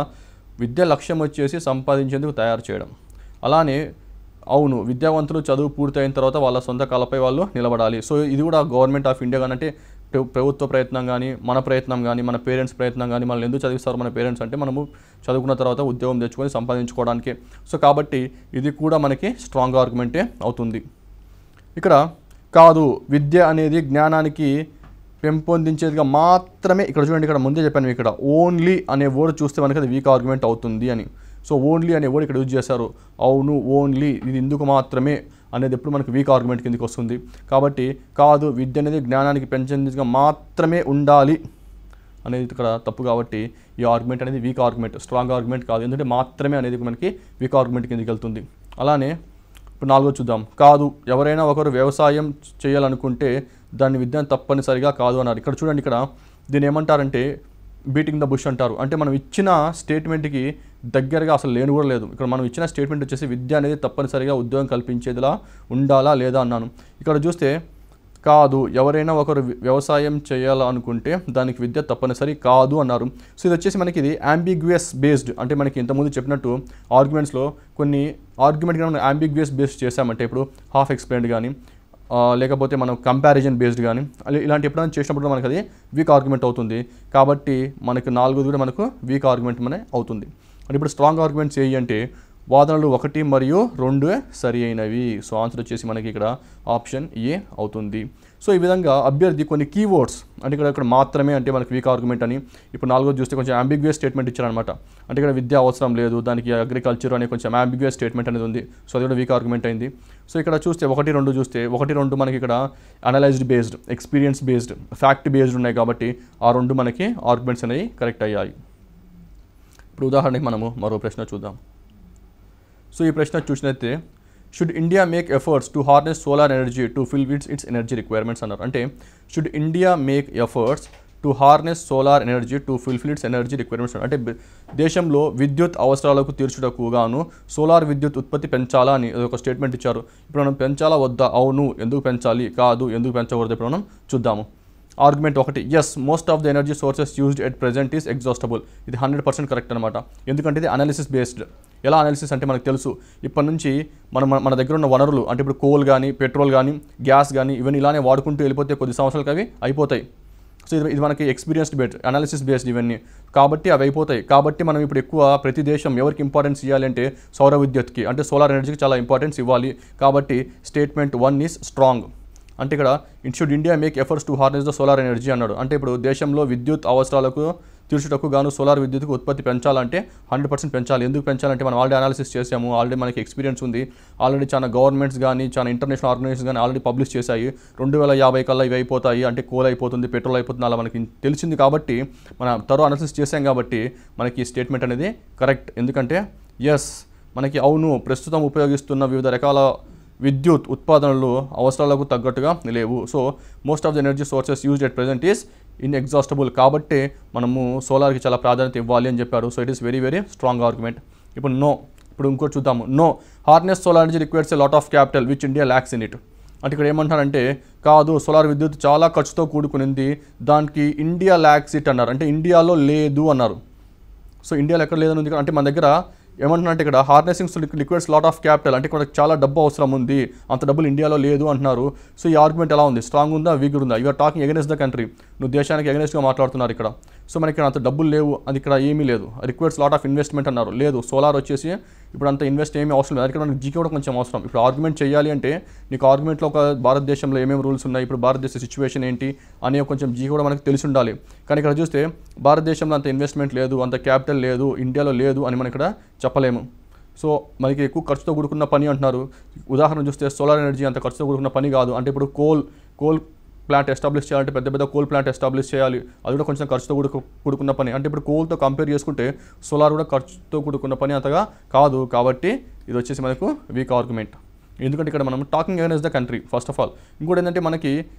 విద్య లక్ష్యం వచ్చేసి సంపాదించేందుకు తయారు చేయడం. అలానే అవును, విద్యావంతులు చదువు పూర్తయిన తర్వాత వాళ్ళ సొంత కాళ్ళపై వాళ్ళు నిలబడాలి. సో ఇది కూడా గవర్నమెంట్ ఆఫ్ ఇండియా కానీ అంటే ప్రభుత్వ ప్రయత్నం కానీ మన ప్రయత్నం కానీ మన పేరెంట్స్ ప్రయత్నం కానీ మనల్ని ఎందుకు చదివిస్తారు మన పేరెంట్స్ అంటే మనము చదువుకున్న తర్వాత ఉద్యోగం తెచ్చుకొని సంపాదించుకోవడానికి. సో కాబట్టి ఇది కూడా మనకి స్ట్రాంగ్ ఆర్గ్యుమెంటే అవుతుంది. ఇక్కడ కాదు, విద్య అనేది జ్ఞానానికి పెంపొందించేదిగా మాత్రమే, ఇక్కడ చూడండి, ఇక్కడ ముందే చెప్పాను, ఇక్కడ ఓన్లీ అనే వర్డ్ చూస్తే మనకి అది వీక్ ఆర్గ్యుమెంట్ అవుతుంది అని. సో ఓన్లీ అనే వర్డ్ ఇక్కడ యూజ్ చేశారు. అవును, ఓన్లీ, ఇది ఇందుకు మాత్రమే అనేది ఎప్పుడు మనకి వీక్ ఆర్గ్యుమెంట్ కిందకి వస్తుంది. కాబట్టి కాదు, విద్య అనేది జ్ఞానానికి పెంచేందుకు మాత్రమే ఉండాలి అనేది ఇక్కడ తప్పు. కాబట్టి ఈ ఆర్గ్యుమెంట్ అనేది వీక్ ఆర్గ్యుమెంట్, స్ట్రాంగ్ ఆర్గ్యుమెంట్ కాదు. ఎందుకంటే మాత్రమే అనేది మనకి వీక్ ఆర్గ్యుమెంట్ కిందకి వెళ్తుంది. అలానే ఇప్పుడు 4 చూద్దాం. కాదు, ఎవరైనా ఒకరు వ్యవసాయం చేయాలనుకుంటే దాన్ని విద్యను తప్పనిసరిగా కాదు అన్నారు. ఇక్కడ చూడండి, ఇక్కడ దీన్ని ఏమంటారంటే బీటింగ్ ద బుష్ అంటారు. అంటే మనం ఇచ్చిన స్టేట్మెంట్కి దగ్గరగా అసలు లేని కూడా లేదు. ఇక్కడ మనం ఇచ్చిన స్టేట్మెంట్ వచ్చేసి విద్య అనేది తప్పనిసరిగా ఉద్యోగం కల్పించేదిలా ఉండాలా లేదా అన్నాను. ఇక్కడ చూస్తే కాదు, ఎవరైనా ఒకరు వ్యవసాయం చేయాలనుకుంటే దానికి విద్య తప్పనిసరి కాదు అన్నారు. సో ఇది వచ్చేసి మనకి ఇది అంబిగ్యుయస్ బేస్డ్, అంటే మనకి ఇంతకుముందు చెప్పినట్టు ఆర్గ్యుమెంట్స్లో కొన్ని ఆర్గ్యుమెంట్ మనం అంబిగ్యుయస్ బేస్డ్ చేసామంటే ఇప్పుడు హాఫ్ ఎక్స్ప్లెయిన్డ్ కానీ లేకపోతే మనం కంపారిజన్ బేస్డ్ కానీ ఇలాంటి ఎప్పుడైనా చేసినప్పుడు మనకు అది వీక్ ఆర్గ్యుమెంట్ అవుతుంది. కాబట్టి మనకు 4 కూడా మనకు వీక్ ఆర్గ్యుమెంట్ అనే అవుతుంది. అంటే ఇప్పుడు స్ట్రాంగ్ ఆర్గ్యుమెంట్స్ ఏవి అంటే వాదనలు 1 మరియు 2 సరి అయినవి. సో ఆన్సర్ వచ్చేసి మనకి ఇక్కడ ఆప్షన్ ఏ అవుతుంది. సో ఈ విధంగా అభ్యర్థి కొన్ని కీవర్డ్స్ అంటే ఇక్కడ మాత్రమే అంటే మనకి వీక్ ఆర్గ్యుమెంట్ అని, ఇప్పుడు 4 చూస్తే కొంచెం అంబిగ్యుయస్ స్టేట్మెంట్ ఇచ్చారనమాట. అంటే ఇక్కడ విద్య అవసరం లేదు, దానికి అగ్రికల్చర్ అనే కొంచెం అంబిగ్యుయస్ స్టేట్మెంట్ అనేది ఉంది. సో అది కూడా వీక్ ఆర్గ్యుమెంట్ అయింది. సో ఇక్కడ చూస్తే 1, 2 చూస్తే 1, 2 మనకి ఇక్కడ analysed based, experience based, fact based ఉన్నాయి. కాబట్టి ఆ 2 మనకి ఆర్గ్యుమెంట్స్ అనేవి కరెక్ట్ అయ్యాయి. ఇప్పుడు ఉదాహరణకి మనము మరో ప్రశ్న చూద్దాం. సో ఈ ప్రశ్న చూసినట్లయితే should India make efforts to harness solar energy to fill it's energy requirements అన్నారు. అంటే should India make efforts to harness solar energy to fulfil it's energy requirements. అంటే దేశంలో విద్యుత్ అవసరాలకు తీర్చుటకు గాను సోలార్ విద్యుత్ ఉత్పత్తి పెంచాలా అని ఒక స్టేట్మెంట్ ఇచ్చారు. ఇప్పుడు మనం పెంచాలా వద్దా, అవును ఎందుకు పెంచాలి, కాదు ఎందుకు పెంచకూడదు ఇప్పుడు మనం చూద్దాము. Argument 1, yes most of the energy sources used at present is exhaustible. ఇది 100% కరెక్ట్ అనమాట. ఎందుకంటే ఇది అనాలిసిస్ బేస్డ్. ఎలా అనాలిసిస్ అంటే మనకు తెలుసు ఇప్పటి నుంచి మన దగ్గర ఉన్న వనరులు అంటే ఇప్పుడు కోల్ కానీ పెట్రోల్ కానీ గ్యాస్ కానీ ఇవన్నీ ఇలానే వాడుకుంటూ వెళ్ళిపోతే కొద్ది సంవత్సరాలకు అవి అయిపోతాయి. సో ఇది మనకి ఎక్స్పీరియన్స్డ్ బేస్డ్, అనాలిసిస్ బేస్డ్ ఇవన్నీ. కాబట్టి అవి అయిపోతాయి. కాబట్టి మనం ఇప్పుడు ఎక్కువ ప్రతి దేశం ఎవరికి ఇంపార్టెన్స్ ఇవ్వాలి అంటే సౌర విద్యుత్కి అంటే సోలార్ ఎనర్జీకి చాలా ఇంపార్టెన్స్ ఇవ్వాలి. కాబట్టి స్టేట్మెంట్ 1 ఈజ్ స్ట్రాంగ్. అంటే ఇక్కడ should India make efforts to harness the solar energy అన్నాడు. అంటే ఇప్పుడు దేశంలో విద్యుత్ అవసరాలకు తీర్చుటకు గాను సోలార్ విద్యుత్కు ఉత్పత్తి పెంచాలంటే 100% పెంచాలి. ఎందుకు పెంచాలంటే మనం ఆల్రెడీ అనాలిసిస్ చేసాము, ఆల్రెడీ మనకి ఎక్స్పీరియన్స్ ఉంది, ఆల్రెడీ చాలా గవర్నమెంట్స్ కానీ చాలా ఇంటర్నేషనల్ ఆర్గనైజేషన్స్ కానీ ఆల్రెడీ పబ్లిష్ చేశాయి. 2050 కల్లా ఇవి అయిపోతాయి, అంటే కోల్ అయిపోతుంది, పెట్రోల్ అయిపోతుంది, అలా మనకి తెలిసింది. కాబట్టి మనం అనాలిసిస్ చేసాం కాబట్టి మనకి ఈ స్టేట్మెంట్ అనేది కరెక్ట్. ఎందుకంటే ఎస్ మనకి అవును ప్రస్తుతం ఉపయోగిస్తున్న వివిధ రకాల విద్యుత్ ఉత్పాదనలు అవసరాలకు తగ్గట్టుగా లేవు. So most of the energy sources used at present is inexhaustible. కాబట్టి మనము సోలార్కి చాలా ప్రాధాన్యత ఇవ్వాలి అని చెప్పారు. So it is very very strong argument. ఇప్పుడు నో, ఇప్పుడు ఇంకోటి చూద్దాము. No harness solar energy requires a lot of capital which India lacks in it. అంటే ఇక్కడ ఏమంటారంటే కాదు, సోలార్ విద్యుత్ చాలా ఖర్చుతో కూడుకునింది, దానికి ఇండియా ల్యాక్స్ ఇట్ అన్నారు. అంటే ఇండియాలో లేదు అన్నారు. సో ఇండియాలో ఎక్కడ లేదని ఉంది అంటే మన దగ్గర ఏమంటున్నారంటే ఇక్కడ harnessing requires lot of capital అంటే ఇక్కడ చాలా డబ్బు అవసరం ఉంది, అంత డబ్బులు ఇండియాలో లేదు అంటున్నారు. సో ఈ ఆర్గ్యుమెంట్ ఎలా ఉంది, స్ట్రాంగ్ ఉందా వీక్ ఉందా? You are talking against the country, నువ్వు దేశానికి అగైన్స్ట్గా మాట్లాడుతున్నారు ఇక్కడ. సో మనకి ఇక్కడ అంత డబ్బులు లేవు, అది ఇక్కడ ఏమీ లేదు. రిక్వైర్స్ లాట్ ఆఫ్ ఇన్వెస్ట్మెంట్ అన్నారు, లేదు. సోలార్ వచ్చేసి ఇప్పుడు అంత ఇన్వెస్ట్ ఏమీ అవసరం లేదు, ఇక్కడ మనకి జీకే కూడా కొంచెం అవసరం. ఇప్పుడు ఆర్గ్యుమెంట్ చేయాలి అంటే నీకు ఆర్గ్యుమెంట్లో ఒక భారతదేశంలో ఏమేమి రూల్స్ ఉన్నాయి, ఇప్పుడు భారతదేశ సిచ్యువేషన్ ఏంటి అనే కొంచెం జీకే కూడా మనకి తెలిసి ఉండాలి. కానీ ఇక్కడ చూస్తే భారతదేశంలో అంత ఇన్వెస్ట్మెంట్ లేదు, అంత క్యాపిటల్ లేదు, ఇండియాలో లేదు అని మనం ఇక్కడ చెప్పలేము. సో మనకి ఎక్కువ ఖర్చుతో కూడుకున్న పని అంటున్నారు. ఉదాహరణ చూస్తే సోలార్ ఎనర్జీ అంత ఖర్చుతో కూడుకున్న పని కాదు. అంటే ఇప్పుడు కోల్ ప్లాంట్ ఎస్టాబ్లిష్ చేయాలంటే పెద్ద పెద్ద కోల్ ప్లాంట్ ఎస్టాబ్లిష్ చేయాలి, అది కూడా కొంచెం ఖర్చుతో కూడుకున్న పని. అంటే ఇప్పుడు కోల్తో కంపేర్ చేసుకుంటే సోలార్ కూడా ఖర్చుతో కూడుకున్న పని అంతగా కాదు. కాబట్టి ఇది వచ్చేసి మనకు వీక్ ఆర్గ్యుమెంట్. ఎందుకంటే ఇక్కడ మనం talking against the country first of all. ఇంకోటి ఏంటంటే మనకి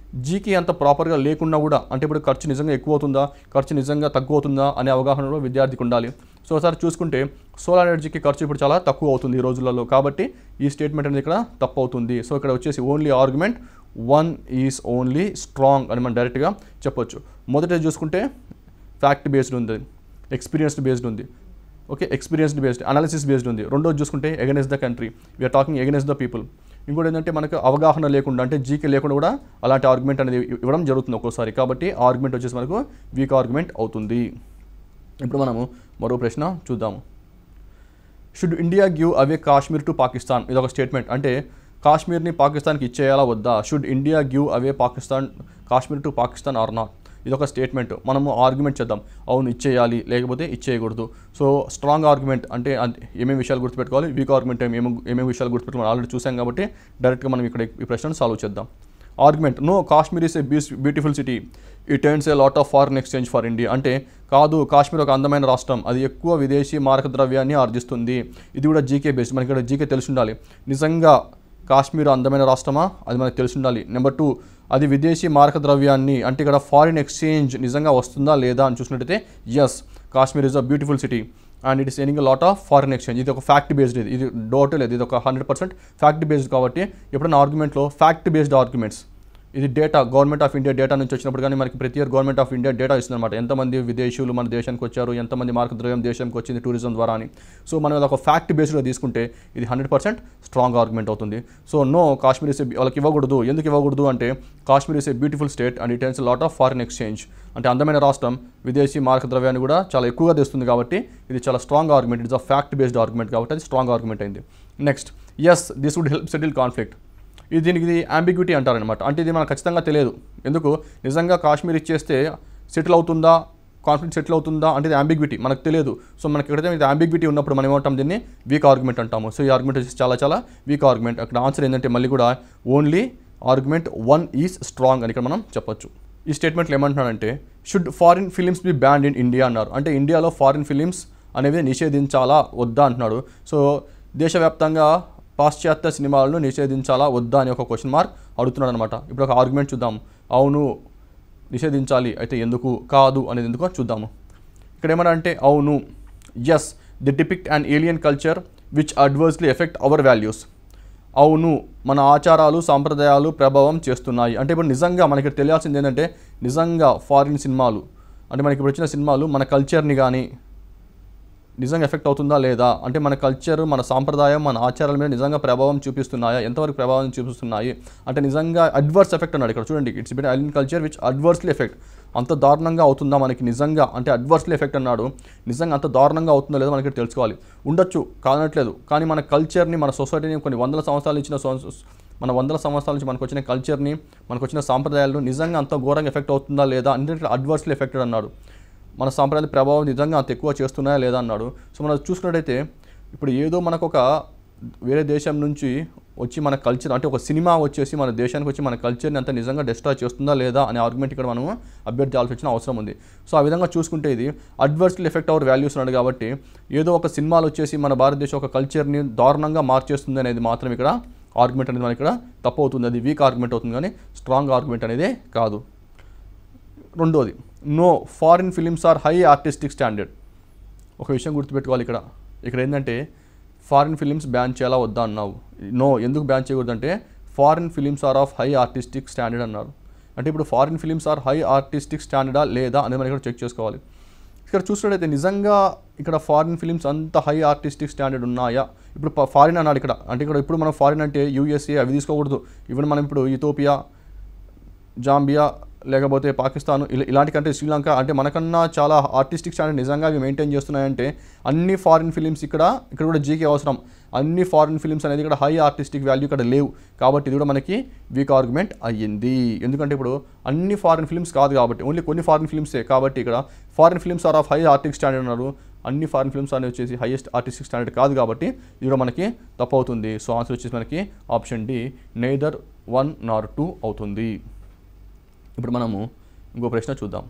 జీకే అంత ప్రాపర్గా లేకుండా కూడా అంటే ఇప్పుడు ఖర్చు నిజంగా ఎక్కువ అవుతుందా, ఖర్చు నిజంగా తక్కువ అవుతుందా అనే అవగాహన కూడా విద్యార్థికి ఉండాలి. సో ఒకసారి చూసుకుంటే సోలార్ ఎనర్జీకి ఖర్చు ఇప్పుడు చాలా తక్కువ అవుతుంది ఈ రోజులలో, కాబట్టి ఈ స్టేట్మెంట్ అనేది ఇక్కడ తప్పు అవుతుంది. సో ఇక్కడ వచ్చేసి only argument 1 is only strong అని మనం డైరెక్ట్గా చెప్పొచ్చు. మొదట చూసుకుంటే ఫ్యాక్ట్ బేస్డ్ ఉంది, ఎక్స్పీరియన్స్డ్ బేస్డ్ ఉంది. Okay, experienced based, analysis based ఉంది. రెండోది చూసుకుంటే against the country, we are talking against the people. ఇంకోటి ఏంటంటే మనకు అవగాహన లేకుండా అంటే జీకే లేకుండా కూడా అలాంటి ఆర్గ్యుమెంట్ అనేది ఇవ్వడం జరుగుతుంది ఒక్కోసారి. కాబట్టి ఆర్గ్యుమెంట్ వచ్చేసి మనకు వీక్ ఆర్గ్యుమెంట్ అవుతుంది. ఇప్పుడు మనము మరో ప్రశ్న చూద్దాము. Should India give away Kashmir to Pakistan? ఇది ఒక స్టేట్మెంట్. అంటే కాశ్మీర్ని పాకిస్తాన్కి ఇచ్చేయాలా వద్దా? Should India give away Kashmir to Pakistan or not? ఇది ఒక స్టేట్మెంట్. మనము ఆర్గ్యుమెంట్ చేద్దాం, అవును ఇచ్చేయాలి లేకపోతే ఇచ్చేయకూడదు. సో స్ట్రాంగ్ ఆర్గ్యుమెంట్ అంటే ఏమేమి విషయాలు గుర్తుపెట్టుకోవాలి, వీక్ ఆర్గ్యుమెంట్ ఏమేమి విషయాలు గుర్తుపెట్టుకోవాలి ఆల్రెడీ చూసాం కాబట్టి డైరెక్ట్గా మనం ఇక్కడ ఈ ప్రశ్నను సాల్వ్ చేద్దాం. Argument, no Kashmir is a beautiful city, it earns a lot of foreign exchange for India. అంటే కాదు, కాశ్మీర్ ఒక అందమైన రాష్ట్రం, అది ఎక్కువ విదేశీ మారక ద్రవ్యాన్ని ఆర్జిస్తుంది. ఇది కూడా జీకే బేస్డ్, మనకి ఇక్కడ జీకే తెలిసి ఉండాలి. నిజంగా కాశ్మీర్ అందమైన రాష్ట్రమా, అది మనకు తెలిసి ఉండాలి. నెంబర్ 2, అది విదేశీ మారక ద్రవ్యాన్ని అంటే ఇక్కడ ఫారిన్ ఎక్స్చేంజ్ నిజంగా వస్తుందా లేదా అని చూసినట్టయితే yes, Kashmir is a beautiful city and it is earning lot of foreign exchange. ఇది ఒక ఫ్యాక్ట్ బేస్డ్, ఇది డౌట్ లేదు, ఇది ఒక 100% ఫ్యాక్ట్ బేస్డ్. కాబట్టి ఎప్పుడైనా ఆర్గ్యుమెంట్లో ఫ్యాక్ట్ బేస్డ్ ఆర్గ్యుమెంట్స్, ఇది data government of India data నుంచి వచ్చినప్పుడు కానీ మనకి ప్రతి year government of India data ఇస్తుంది అనమాట. ఎంతమంది విదేశీయులు మన దేశానికి వచ్చారు, ఎంతమంది మార్క ద్రవ్యం దేశానికి వచ్చింది టూరిజం ద్వారా అని. సో మనం ఒక ఫ్యాక్ట్ బేస్డ్గా తీసుకుంటే ఇది 100% స్ట్రాంగ్ ఆర్గ్యుమెంట్ అవుతుంది. సో నో, కాశ్మీర్ ఇస్ వాళ్ళకి ఇవ్వకూడదు. ఎందుకు ఇవ్వకూడదు అంటే Kashmir is a beautiful state and it earns lot of foreign exchange. అంటే అందమైన రాష్ట్రం విదేశీ మార్క ద్రవ్యాన్ని కూడా చాలా ఎక్కువగా తెస్తుంది కాబట్టి ఇది చాలా strong argument. It's a fact based argument కాబట్టి అది స్ట్రాంగ్ ఆర్గ్యుమెంట్ అయింది. Next, yes this would help settle conflict. దీనికి అంబిగ్యూటీ అంటారనమాట. అంటే ఇది మనకు ఖచ్చితంగా తెలియదు. ఎందుకు, నిజంగా కాశ్మీర్ ఇచ్చేస్తే సెటిల్ అవుతుందా, కాన్ఫ్లిక్ట్ సెటిల్ అవుతుందా అంటే ఇది అంబిగ్యూటీ మనకు తెలియదు. సో మనకి ఎక్కడైతే ఇది అంబిగ్యూటీ ఉన్నప్పుడు మనం ఏమంటాం, దీన్ని వీక్ ఆర్గ్యుమెంట్ అంటాము. సో ఈ ఆర్గ్యుమెంట్ వచ్చేసి చాలా వీక్ ఆర్గ్యుమెంట్. అక్కడ ఆన్సర్ ఏంటంటే మళ్ళీ కూడా ఓన్లీ ఆర్గ్యుమెంట్ 1 ఈజ్ స్ట్రాంగ్ అని ఇక్కడ మనం చెప్పొచ్చు. ఈ స్టేట్మెంట్లో ఏమంటున్నాడంటే should foreign films be banned in India అన్నారు. అంటే ఇండియాలో ఫారిన్ ఫిలిమ్స్ అనేవి నిషేధించాలా వద్దా అంటున్నాడు. సో దేశవ్యాప్తంగా పాశ్చాత్య సినిమాలను నిషేధించాలా వద్దా అని ఒక క్వశ్చన్ మార్క్ అడుగుతున్నాడు అనమాట. ఇప్పుడు ఒక ఆర్గ్యుమెంట్ చూద్దాం. అవును నిషేధించాలి, అయితే ఎందుకు, కాదు అనేది ఎందుకో చూద్దాము. ఇక్కడ ఏమన్నా అంటే అవును, yes they depict and alien culture which adversely affect our values. అవును, మన ఆచారాలు సాంప్రదాయాలు ప్రభావం చేస్తున్నాయి. అంటే ఇప్పుడు నిజంగా మనకి తెలియాల్సింది ఏంటంటే నిజంగా ఫారిన్ సినిమాలు అంటే మనకి ఇప్పుడు వచ్చిన సినిమాలు మన కల్చర్ని కానీ నిజంగా ఎఫెక్ట్ అవుతుందా లేదా, అంటే మన కల్చర్ మన సాంప్రదాయం మన ఆచారాల మీద నిజంగా ప్రభావం చూపిస్తున్నాయా, ఎంతవరకు ప్రభావం చూపిస్తున్నాయి అంటే నిజంగా అడ్వర్స్ ఎఫెక్ట్ అన్నాడు ఇక్కడ చూడండి. It's been alien culture which adversely effect, అంత దారుణంగా అవుతుందా మనకి నిజంగా అంటే అడ్వర్స్లీ ఎఫెక్ట్ అన్నాడు. నిజంగా అంత దారుణంగా అవుతుందో లేదో మనకి తెలుసుకోవాలి. ఉండొచ్చు కాదనట్లేదు, కానీ మన కల్చర్ని మన సొసైటీని కొన్ని వందల సంవత్సరాలు ఇచ్చిన మన వందల సంవత్సరాల నుంచి మనకు వచ్చిన కల్చర్ని మనకు వచ్చిన సాంప్రదాయాలను నిజంగా అంత ఘోరంగా ఎఫెక్ట్ అవుతుందా లేదా అంటే అడ్వర్స్లీ ఎఫెక్టెడ్ అన్నాడు. మన సాంప్రదాయ ప్రభావం నిజంగా అంత ఎక్కువ చేస్తున్నాయా లేదా అన్నాడు. సో మనం చూసుకున్నట్టయితే ఇప్పుడు ఏదో మనకు ఒక వేరే దేశం నుంచి వచ్చి మన కల్చర్ అంటే ఒక సినిమా వచ్చేసి మన దేశానికి వచ్చి మన కల్చర్ని అంత నిజంగా డిస్ట్రాయ్ చేస్తుందా లేదా అనే ఆర్గ్యుమెంట్ ఇక్కడ మనం అభ్యర్థించాల్సి వచ్చిన అవసరం ఉంది. సో ఆ విధంగా చూసుకుంటే ఇది అడ్వర్స్లీ ఎఫెక్ట్ అవర్ వాల్యూస్ అన్నాడు. కాబట్టి ఏదో ఒక సినిమాలు వచ్చేసి మన భారతదేశం ఒక కల్చర్ని దారుణంగా మార్చేస్తుంది అనేది మాత్రం ఇక్కడ ఆర్గ్యుమెంట్ అనేది మనకి ఇక్కడ తప్పు అవుతుంది. అది వీక్ ఆర్గ్యుమెంట్ అవుతుంది కానీ స్ట్రాంగ్ ఆర్గ్యుమెంట్ అనేది కాదు. రెండోది, no foreign films are high artistic standard. ఒక విషయం గుర్తుపెట్టుకోవాలి ఇక్కడ ఏంటంటే ఫారిన్ ఫిలిమ్స్ బ్యాన్ చేయాలా వద్దా అన్నావు. నో, ఎందుకు బ్యాన్ చేయకూడదంటే foreign films are of high artistic standard అన్నారు. అంటే ఇప్పుడు foreign films are high artistic స్టాండర్డా లేదా అనేది మనం ఇక్కడ చెక్ చేసుకోవాలి. ఇక్కడ చూసినట్టయితే నిజంగా ఇక్కడ ఫారిన్ ఫిలిమ్స్ అంత హై ఆర్టిస్టిక్ స్టాండర్డ్ ఉన్నాయా. ఇప్పుడు ఫారిన్ అన్నాడు ఇక్కడ, అంటే ఇక్కడ ఇప్పుడు మనం ఫారిన్ అంటే యూఎస్ఏ అవి తీసుకోకూడదు. ఈవెన్ మనం ఇప్పుడు ఇథియోపియా, జాంబియా లేకపోతే పాకిస్తాన్ ఇలాంటి కంట్రీ, శ్రీలంక అంటే మనకన్నా చాలా ఆర్టిస్టిక్ స్టాండర్డ్ నిజంగా అవి మెయింటైన్ చేస్తున్నాయంటే అన్ని ఫారిన్ ఫిలిమ్స్ ఇక్కడ కూడా జీకే అవసరం. అన్ని ఫారిన్ ఫిలిమ్స్ అనేది ఇక్కడ హై ఆర్టిస్టిక్ వాల్యూ ఇక్కడ లేవు కాబట్టి ఇది కూడా మనకి వీక్ ఆర్గ్యుమెంట్ అయ్యింది. ఎందుకంటే ఇప్పుడు అన్ని ఫారిన్ ఫిలిమ్స్ కాదు కాబట్టి ఓన్లీ కొన్ని ఫారిన్ ఫిలిమ్సే కాబట్టి ఇక్కడ foreign films are of high artistic standard అన్నారు. అన్ని ఫారిన్ ఫిలిమ్స్ అనేవి వచ్చేసి హైయెస్ట్ ఆర్టిస్టిక్ స్టాండర్డ్ కాదు కాబట్టి ఇది కూడా మనకి తప్పు అవుతుంది. సో ఆన్సర్ వచ్చేసి మనకి ఆప్షన్ డి నెయిదర్ 1 nor 2 అవుతుంది. ఇప్పుడు మనము ఇంకో ప్రశ్న చూద్దాం.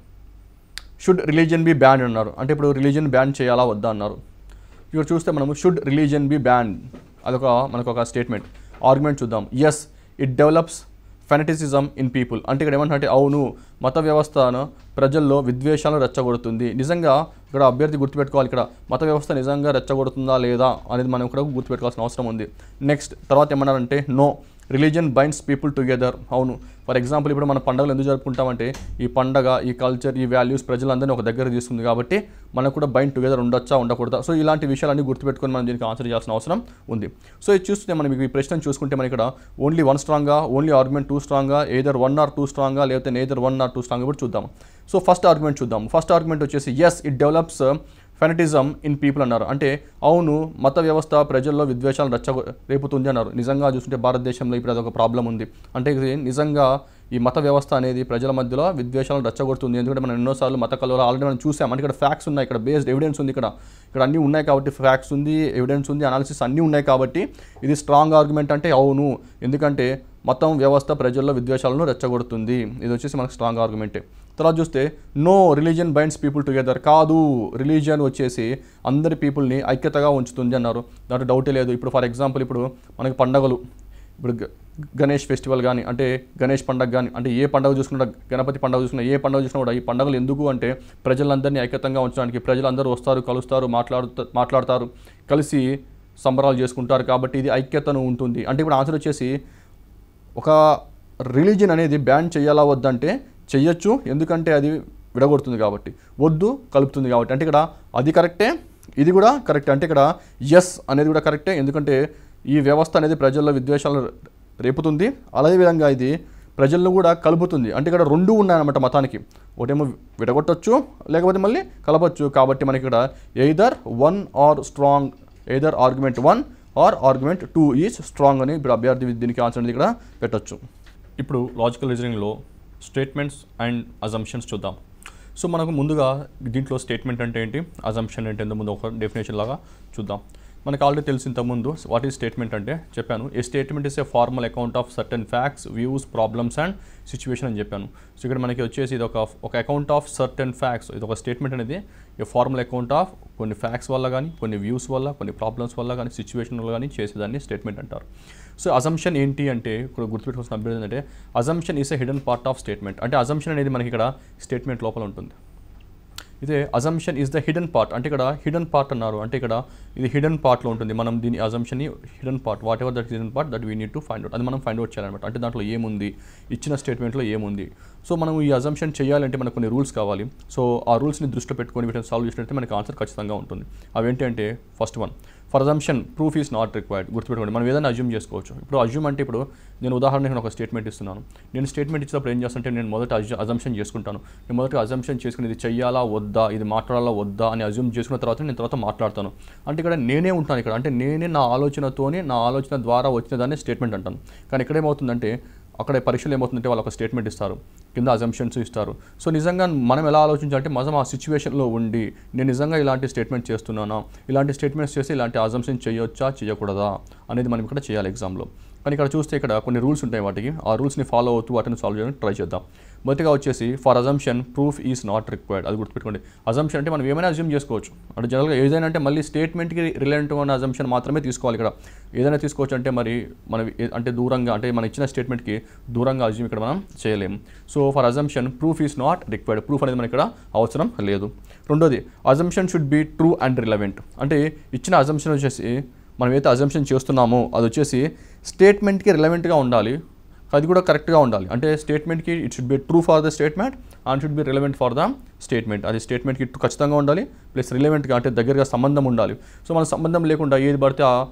షుడ్ రిలీజియన్ బి బ్యాన్ అన్నారు. అంటే ఇప్పుడు రిలీజియన్ బ్యాన్ చేయాలా వద్దా అన్నారు. ఇక్కడ చూస్తే మనము షుడ్ రిలీజియన్ బి బ్యాన్ మనకు ఒక స్టేట్మెంట్. ఆర్గ్యుమెంట్ చూద్దాం. Yes it develops fanaticism in people. అంటే ఇక్కడ ఏమంటే అవును మత వ్యవస్థను ప్రజల్లో విద్వేషాలను రెచ్చగొడుతుంది. నిజంగా ఇక్కడ అభ్యర్థి గుర్తుపెట్టుకోవాలి. ఇక్కడ మత వ్యవస్థ నిజంగా రెచ్చగొడుతుందా లేదా అనేది మనం ఇక్కడ గుర్తుపెట్టుకోవాల్సిన అవసరం ఉంది. నెక్స్ట్ తర్వాత ఏమన్నారంటే no religion binds people together. అవును, ఫర్ ఎగ్జాంపుల్ ఇప్పుడు మన పండుగలు ఎందుకు జరుపుకుంటామంటే ఈ పండగ, ఈ కల్చర్, ఈ వాల్యూస్ ప్రజలందరినీ ఒక దగ్గర తీసుకుంది కాబట్టి మనకు కూడా బైండ్ టుగెదర్ ఉండొచ్చా ఉండకూడదా. సో ఇలాంటి విషయాలన్నీ గుర్తుపెట్టుకొని మనం దీనికి ఆన్సర్ చేయాల్సిన అవసరం ఉంది. సో ఇది చూస్తే మనం ఈ ప్రశ్న చూసుకుంటే మన ఇక్కడ ఓన్లీ వన్ స్ట్రాంగా, ఓన్లీ ఆర్గ్యుమెంట్ టూ స్ట్రాంగా, ఎయిదర్ వన్ ఆర్ టూ స్ట్రాంగా, లేకపోతే నెయిదర్ వన్ ఆర్ టూ స్ట్రాంగా కూడా చూద్దాం. సో ఫస్ట్ ఆర్గ్యుమెంట్ చూద్దాం. ఫస్ట్ ఆర్గ్యుమెంట్ వచ్చేసి yes it develops fanaticism in people అన్నారు. అంటే అవును, మత వ్యవస్థ ప్రజల్లో విద్వేషాలను రేపుతుంది అన్నారు. నిజంగా చూస్తుంటే భారతదేశంలో ఇప్పుడు అదొక ప్రాబ్లం ఉంది. అంటే ఇది నిజంగా ఈ మత వ్యవస్థ అనేది ప్రజల మధ్యలో విద్వేషాలను రెచ్చగొడుతుంది. ఎందుకంటే మనం ఎన్నోసార్లు మత కలవరాలు ఆల్రెడీ మనం చూసాం. అంటే ఇక్కడ ఫ్యాక్ట్స్ ఉన్నాయి, ఇక్కడ బేస్డ్ ఎవిడెన్స్ ఉంది, ఇక్కడ అన్నీ ఉన్నాయి కాబట్టి ఫ్యాక్ట్స్ ఉంది, ఎవిడెన్స్ ఉంది, అనాలిసిస్ అన్నీ ఉన్నాయి కాబట్టి ఇది స్ట్రాంగ్ ఆర్గ్యుమెంట్. అంటే అవును, ఎందుకంటే మతం వ్యవస్థ ప్రజల్లో విద్వేషాలను రెచ్చగొడుతుంది. ఇది వచ్చేసి మనకు స్ట్రాంగ్ ఆర్గ్యుమెంటే. తర్వాత చూస్తే no religion binds people together. కాదు, రిలీజియన్ వచ్చేసి అందరి పీపుల్ని ఐక్యతగా ఉంచుతుంది అన్నారు. దాంట్లో డౌటే లేదు. ఇప్పుడు ఫర్ ఎగ్జాంపుల్ ఇప్పుడు మనకి పండగలు, ఇప్పుడు గణేష్ ఫెస్టివల్ కానీ, అంటే గణేష్ పండుగ కానీ, అంటే ఏ పండుగ చూసుకున్నా, గణపతి పండుగ చూసుకున్నా, ఏ పండుగ చూసినా కూడా ఈ పండుగలు ఎందుకు అంటే ప్రజలందరినీ ఐక్యతంగా ఉంచడానికి. ప్రజలందరూ వస్తారు, కలుస్తారు, మాట్లాడతారు, కలిసి సంబరాలు చేసుకుంటారు కాబట్టి ఇది ఐక్యతను ఉంటుంది. అంటే ఇప్పుడు ఆన్సర్ వచ్చేసి ఒక రిలీజియన్ అనేది బ్యాన్ చేయాలా వద్దంటే చెయ్యొచ్చు, ఎందుకంటే అది విడగొడుతుంది కాబట్టి, వద్దు కలుపుతుంది కాబట్టి. అంటే ఇక్కడ అది కరెక్టే, ఇది కూడా కరెక్టే. అంటే ఇక్కడ ఎస్ అనేది కూడా కరెక్టే, ఎందుకంటే ఈ వ్యవస్థ అనేది ప్రజల్లో విద్వేషాలను రేపుతుంది, అదేవిధంగా ఇది ప్రజలను కూడా కలుపుతుంది. అంటే ఇక్కడ రెండు ఉన్నాయన్నమాట మతానికి. ఒకటేమో విడగొట్టచ్చు, లేకపోతే మళ్ళీ కలపచ్చు. కాబట్టి మనకి ఇక్కడ either one are strong, either argument 1 or argument 2 is strong అని ఇప్పుడు అభ్యర్థి దీనికి ఆన్సర్ అనేది ఇక్కడ పెట్టచ్చు. ఇప్పుడు లాజికల్ రీజనింగ్లో స్టేట్మెంట్స్ అండ్ అజంప్షన్స్ చూద్దాం. సో మనకు ముందుగా దీంట్లో స్టేట్మెంట్ అంటే ఏంటి, అజంప్షన్ అంటే ఎంత ముందు ఒక డెఫినేషన్ లాగా చూద్దాం. మనకు ఆల్రెడీ తెలిసిన ముందు వాట్ ఈజ్ స్టేట్మెంట్ అంటే చెప్పాను. A statement is a formal account of certain facts, views, problems and situation అని చెప్పాను. సో ఇక్కడ మనకి వచ్చేసి ఇది ఒక అకౌంట్ ఆఫ్ సర్టెన్ ఫ్యాక్ట్స్. ఇది ఒక స్టేట్మెంట్ అనేది ఏ ఫార్మల్ అకౌంట్ ఆఫ్ కొన్ని ఫ్యాక్ట్స్ వల్ల కానీ, కొన్ని వ్యూస్ వల్ల, కొన్ని ప్రాబ్లమ్స్ వల్ల కానీ, సిచ్యువేషన్ వల్ల కానీ చేసేదాన్ని స్టేట్మెంట్ అంటారు. సో అజంప్షన్ ఏంటి అంటే ఇక్కడ గుర్తుపెట్టుకోవాల్సిన అభ్యర్థి ఏంటంటే assumption is a hidden part of statement. అంటే అజంప్షన్ అనేది మనకి ఇక్కడ స్టేట్మెంట్ లోపల ఉంటుంది. ఇదే assumption is the hidden part. అంటే ఇక్కడ హిడెన్ పార్ట్ అన్నారు, అంటే ఇక్కడ ఇది హిడెన్ పార్ట్లో ఉంటుంది. మనం దీని అజంప్షన్ని hidden part, whatever that hidden part that we need to find out, అది మనం ఫైండ్ అవుట్ చేయాలన్నమాట. అంటే దాంట్లో ఏముంది, ఇచ్చిన స్టేట్మెంట్లో ఏముంది. సో మనం ఈ అజంప్షన్ చేయాలంటే మనకు కొన్ని రూల్స్ కావాలి. సో ఆ రూల్స్ని దృష్టిలో పెట్టుకొని వీటిని సాల్వ్ చేసినట్టే మనకి ఆన్సర్ ఖచ్చితంగా ఉంటుంది. అవేంటి అంటే first one, for assumption proof is not required. గుర్తుపెట్టుకోండి, మనం ఏదైనా అజ్యూమ్ చేసుకోవచ్చు. ఇప్పుడు అజ్యూమ్ అంటే ఇప్పుడు నేను ఉదాహరణకి ఒక స్టేట్మెంట్ ఇస్తున్నాను. నేను స్టేట్మెంట్ ఇచ్చినప్పుడు ఏం చేస్తానంటే నేను మొదట అజంప్షన్ చేసుకుంటాను. నేను మొదట అజంప్షన్ చేసుకుని ఇది చెయ్యాలా వద్దా, ఇది మాట్లాడాలా వద్దా అని అజ్యూమ్ చేసుకున్న తర్వాత నేను తర్వాత మాట్లాడతాను. అంటే ఇక్కడ నేనే ఉంటాను ఇక్కడ, అంటే నేనే నా ఆలోచనతోనే, నా ఆలోచన ద్వారా వచ్చిన దాన్ని స్టేట్మెంట్ అంటాను. కానీ ఇక్కడ ఏమవుతుందంటే అక్కడ పరీక్షలు ఏమవుతుందంటే వాళ్ళు ఒక స్టేట్మెంట్ ఇస్తారు, కింద అజంప్షన్స్ ఇస్తారు. సో నిజంగా మనం ఎలా ఆలోచించాలంటే మనం ఆ సిచ్యువేషన్లో ఉండి నేను నిజంగా ఇలాంటి స్టేట్మెంట్ చేస్తున్నానా, ఇలాంటి స్టేట్మెంట్స్ చేసి ఇలాంటి అజంప్షన్ చేయొచ్చా చేయకూడదా అనేది మనం ఇక్కడ చేయాలి ఎగ్జామ్లో. కానీ ఇక్కడ చూస్తే ఇక్కడ కొన్ని రూల్స్ ఉంటాయి, వాటికి ఆ రూల్స్ని ఫాలో అవుతూ వాటిని సాల్వ్ చేయడానికి ట్రై చేద్దాం. మొదటిగా వచ్చేసి for assumption proof is not required. అది గుర్తుపెట్టుకోండి. అజంప్షన్ అంటే మనం ఏమైనా అజ్యూమ్ చేసుకోవచ్చు. అంటే జనరల్గా ఏదైనా అంటే మళ్ళీ స్టేట్మెంట్కి రిలేటెడ్ ఉన్న అజంప్షన్ మాత్రమే తీసుకోవాలి. ఇక్కడ ఏదైనా తీసుకోవచ్చు అంటే మరి మనం అంటే దూరంగా, అంటే మనం ఇచ్చిన స్టేట్మెంట్కి దూరంగా అజ్యూమ్ ఇక్కడ మనం చేయలేము. So for assumption proof is not required. Proof అనేది మనకి ఇక్కడ అవసరం లేదు. రెండోది, assumption should be true and relevant. అంటే ఇచ్చిన అజంప్షన్ వచ్చేసి మనం ఏదైతే అజంప్షన్ చేస్తున్నామో అది వచ్చేసి స్టేట్మెంట్కి రిలవెంట్గా ఉండాలి, అది కూడా కరెక్ట్గా ఉండాలి. అంటే స్టేట్మెంట్కి it should be true for the statement and should be relevant for the statement. అది స్టేట్మెంట్కి ఖచ్చితంగా ఉండాలి, ప్లస్ రిలవెంట్గా అంటే దగ్గరగా సంబంధం ఉండాలి. సో మన సంబంధం లేకుండా ఏది పడితే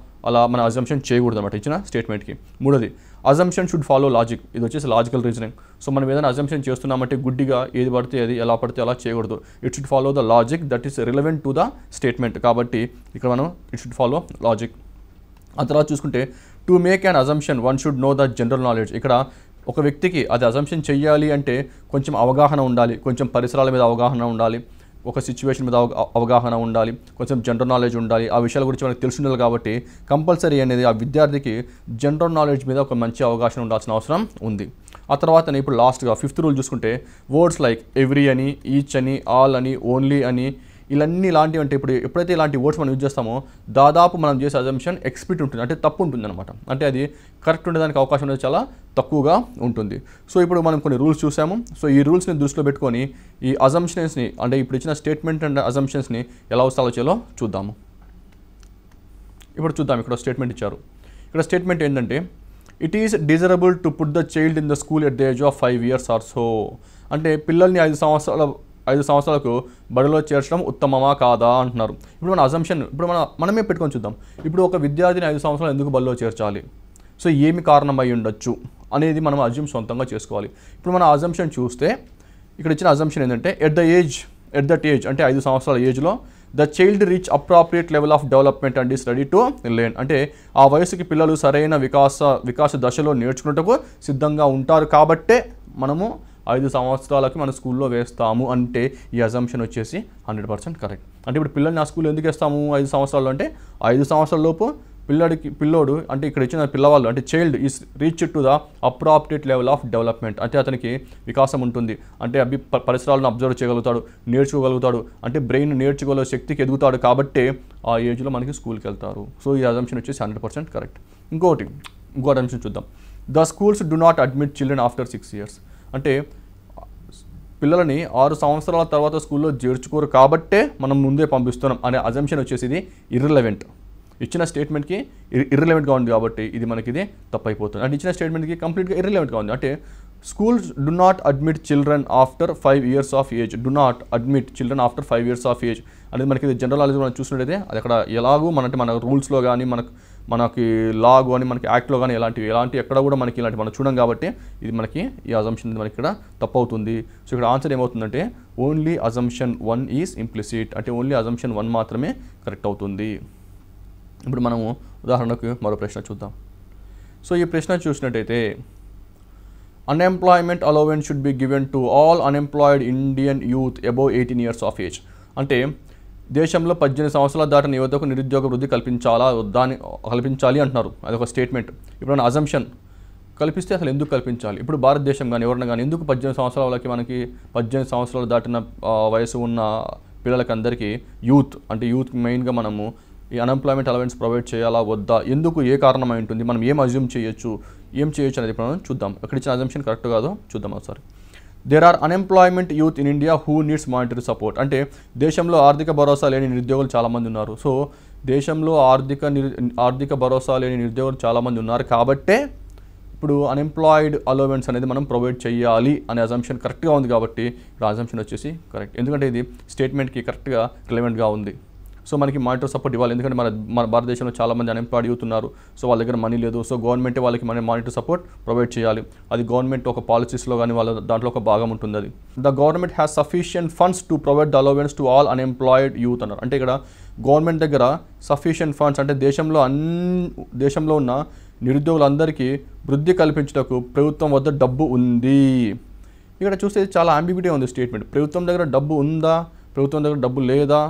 అలా మన అజంప్షన్ చేయకూడదు అన్నమాట ఇచ్చిన స్టేట్మెంట్కి. మూడోది, అజంప్షన్ షుడ్ ఫాలో లాజిక్. ఇది వచ్చేసి లాజికల్ రీజనింగ్. సో మనం ఏదైనా అజంప్షన్ చేస్తున్నామంటే గుడ్డిగా ఏది పడితే అది ఎలా పడితే అలా చేయకూడదు. It should follow the logic that is relevant to the statement. కాబట్టి ఇక్కడ మనం ఇట్ షుడ్ ఫాలో లాజిక్. ఆ తర్వాత చూసుకుంటే to make an assumption one should know the general knowledge. ఇక్కడ ఒక వ్యక్తికి అది అజంప్షన్ చెయ్యాలి అంటే కొంచెం అవగాహన ఉండాలి, కొంచెం పరిసరాల మీద అవగాహన ఉండాలి, ఒక సిచ్యువేషన్ మీద అవగాహన ఉండాలి, కొంచెం జనరల్ నాలెడ్జ్ ఉండాలి. ఆ విషయాల గురించి మనకు తెలిసి ఉండాలి. కాబట్టి కంపల్సరీ అనేది ఆ విద్యార్థికి జనరల్ నాలెడ్జ్ మీద ఒక మంచి అవగాహన ఉండాల్సిన అవసరం ఉంది. ఆ తర్వాత ఇప్పుడు లాస్ట్గా ఫిఫ్త్ రూల్ చూసుకుంటే వర్డ్స్ లైక్ ఎవ్రీ అని, ఈచ్ అని, ఆల్ అని, ఓన్లీ అని, ఇలాంటి ఇలాంటివి అంటే ఇప్పుడు ఎప్పుడైతే ఇలాంటి వర్డ్స్ మనం యూజ్ చేస్తామో దాదాపు మనం చేసే అజంప్షన్ ఎక్స్ప్లిట్ ఉంటుంది, అంటే తప్పు ఉంటుంది అనమాట. అంటే అది కరెక్ట్ ఉండడానికి అవకాశం అనేది చాలా తక్కువగా ఉంటుంది. సో ఇప్పుడు మనం కొన్ని రూల్స్ చూసాము. సో ఈ రూల్స్ని దృష్టిలో పెట్టుకొని ఈ అజంప్షన్స్ని, అంటే ఇప్పుడు ఇచ్చిన స్టేట్మెంట్ అండ్ అజంప్షన్స్ని ఎలా సాల్వ్ చేయాలో చూద్దాము. ఇప్పుడు చూద్దాం. ఇక్కడ స్టేట్మెంట్ ఇచ్చారు. ఇక్కడ స్టేట్మెంట్ ఏంటంటే it is desirable to put the child in the school at the age of 5 years or so. అంటే పిల్లల్ని 5 సంవత్సరాలకు బడిలో చేర్చడం ఉత్తమమా కాదా అంటున్నారు. ఇప్పుడు మన అజంప్షన్ ఇప్పుడు మనమే పెట్టుకొని చూద్దాం. ఇప్పుడు ఒక విద్యార్థిని 5 సంవత్సరాలు ఎందుకు బడిలో చేర్చాలి, సో ఏమి కారణం అయి ఉండొచ్చు అనేది మనం అజ్యూమ్ సొంతంగా చేసుకోవాలి. ఇప్పుడు మన అజంప్షన్ చూస్తే ఇక్కడ ఇచ్చిన అజంప్షన్ ఏంటంటే ఎట్ దట్ ఏజ్ అంటే 5 సంవత్సరాల ఏజ్లో the child reach appropriate level of development and is ready to learn. అంటే ఆ వయసుకి పిల్లలు సరైన వికాస దశలో నేర్చుకున్నట్టుకు సిద్ధంగా ఉంటారు కాబట్టే మనము 5 సంవత్సరాలకి మన స్కూల్లో వేస్తాము అంటే ఈ అజంప్షన్ వచ్చేసి 100% కరెక్ట్. అంటే ఇప్పుడు పిల్లల్ని ఆ స్కూల్లో ఎందుకు వేస్తాము 5 సంవత్సరాలు అంటే 5 సంవత్సరాల లోపు పిల్లోడు అంటే ఇక్కడ ఇచ్చిన పిల్లవాళ్ళు అంటే child is reach to the appropriate level of development. అంటే అతనికి వికాసం ఉంటుంది, అంటే పరిసరాలను అబ్జర్వ్ చేయగలుగుతాడు, నేర్చుకోగలుగుతాడు, అంటే బ్రెయిన్ నేర్చుకోగల శక్తికి ఎదుగుతాడు కాబట్టి ఆ ఏజ్లో మనకి స్కూల్కి వెళ్తారు. సో ఈ అజంప్షన్ వచ్చేసి 100% కరెక్ట్. ఇంకో అజంప్షన్ చూద్దాం. The schools do not admit children after 6 years. అంటే పిల్లలని 6 సంవత్సరాల తర్వాత స్కూల్లో చేర్చుకోరు కాబట్టే మనం ముందే పంపిస్తున్నాం అనే అజంప్షన్ వచ్చేసి ఇది ఇర్రిలెవెంట్. ఇచ్చిన స్టేట్మెంట్కి ఇర్రిలెవెంట్గా ఉంది కాబట్టి ఇది మనకి ఇది తప్పైపోతుంది. అంటే ఇచ్చిన స్టేట్మెంట్కి కంప్లీట్గా ఇర్రిలెవెంట్గా ఉంది. అంటే schools do not admit children after 5 years of age. Do not admit children after 5 years of age అనేది మనకి ఇది జనరల్ నాలెడ్జ్ మనం చూసినట్టయితే అది అక్కడ ఎలాగూ మన రూల్స్లో కానీ మనకి లాగు అని మనకి యాక్ట్లో కానీ ఎలాంటి ఎక్కడ కూడా మనకి ఇలాంటి మనం చూడం కాబట్టి ఇది మనకి ఈ అజంప్షన్ మనకి ఇక్కడ తప్పు అవుతుంది. సో ఇక్కడ ఆన్సర్ ఏమవుతుందంటే ఓన్లీ అజంప్షన్ 1 ఈజ్ ఇంప్లిసిట్. అంటే ఓన్లీ అజంప్షన్ 1 మాత్రమే కరెక్ట్ అవుతుంది. ఇప్పుడు మనము ఉదాహరణకు మరో ప్రశ్న చూద్దాం. సో ఈ ప్రశ్న చూసినట్టయితే unemployment allowance should be given to all unemployed Indian youth above 18 years of age. అంటే దేశంలో 18 సంవత్సరాల దాటిన యువతకు నిరుద్యోగ వృద్ధి కల్పించాలి అంటున్నారు. అదొక స్టేట్మెంట్. ఇప్పుడు మన అజంప్షన్ కల్పిస్తే అసలు ఎందుకు కల్పించాలి? ఇప్పుడు భారతదేశం కానీ ఎవరైనా కానీ ఎందుకు 18 సంవత్సరాల వాళ్ళకి మనకి 18 సంవత్సరాలు దాటిన వయసు ఉన్న పిల్లలకి అందరికీ యూత్ మెయిన్గా మనము ఈ అన్ఎంప్లాయ్మెంట్ అలవెన్స్ ప్రొవైడ్ చేయాలా వద్దా, ఎందుకు, ఏ కారణమై ఉంటుంది, మనం ఏం అజ్యూమ్ చేయొచ్చు అనేది మనం చూద్దాం. అక్కడ ఇచ్చిన అజంప్షన్ కరెక్ట్ కాదో చూద్దాం ఒకసారి. There are unemployment youth in India who needs monetary support. అంటే దేశంలో ఆర్థిక భరోసా లేని నిరుద్యోగులు చాలామంది ఉన్నారు. సో దేశంలో ఆర్థిక భరోసా లేని నిరుద్యోగులు చాలామంది ఉన్నారు కాబట్టే ఇప్పుడు అన్ఎంప్లాయిడ్ అలవెన్స్ అనేది మనం ప్రొవైడ్ చేయాలి అనే అజంప్షన్ కరెక్ట్గా ఉంది కాబట్టి ఇక్కడ అజంప్షన్ వచ్చేసి కరెక్ట్. ఎందుకంటే ఇది స్టేట్మెంట్కి కరెక్ట్గా రిలవెంట్గా ఉంది. సో మనకి మానిటరీ సపోర్ట్ ఇవ్వాలి, ఎందుకంటే మన భారతదేశంలో చాలామంది అన్ఎంప్లాయిడ్ యూత్ ఉన్నారు. సో వాళ్ళ దగ్గర మనీ లేదు. సో గవర్నమెంటే వాళ్ళకి మానిటరీ సపోర్ట్ ప్రొవైడ్ చేయాలి. అది గవర్నమెంట్ ఒక పాలసీస్లో కానీ వాళ్ళ దాంట్లో ఒక భాగం ఉంటుంది. అది the government has sufficient funds to provide the allowance to all unemployed youth అన్నారు. అంటే ఇక్కడ గవర్నమెంట్ దగ్గర సఫిషియంట్ ఫండ్స్ అంటే దేశంలో ఉన్న నిరుద్యోగులందరికీ వృద్ధి కల్పించడానికి ప్రభుత్వం వద్ద డబ్బు ఉంది. ఇక్కడ చూస్తే చాలా అంబిగ్యూటీ ఉంది స్టేట్మెంట్. ప్రభుత్వం దగ్గర డబ్బు ఉందా, ప్రభుత్వం దగ్గర డబ్బు లేదా,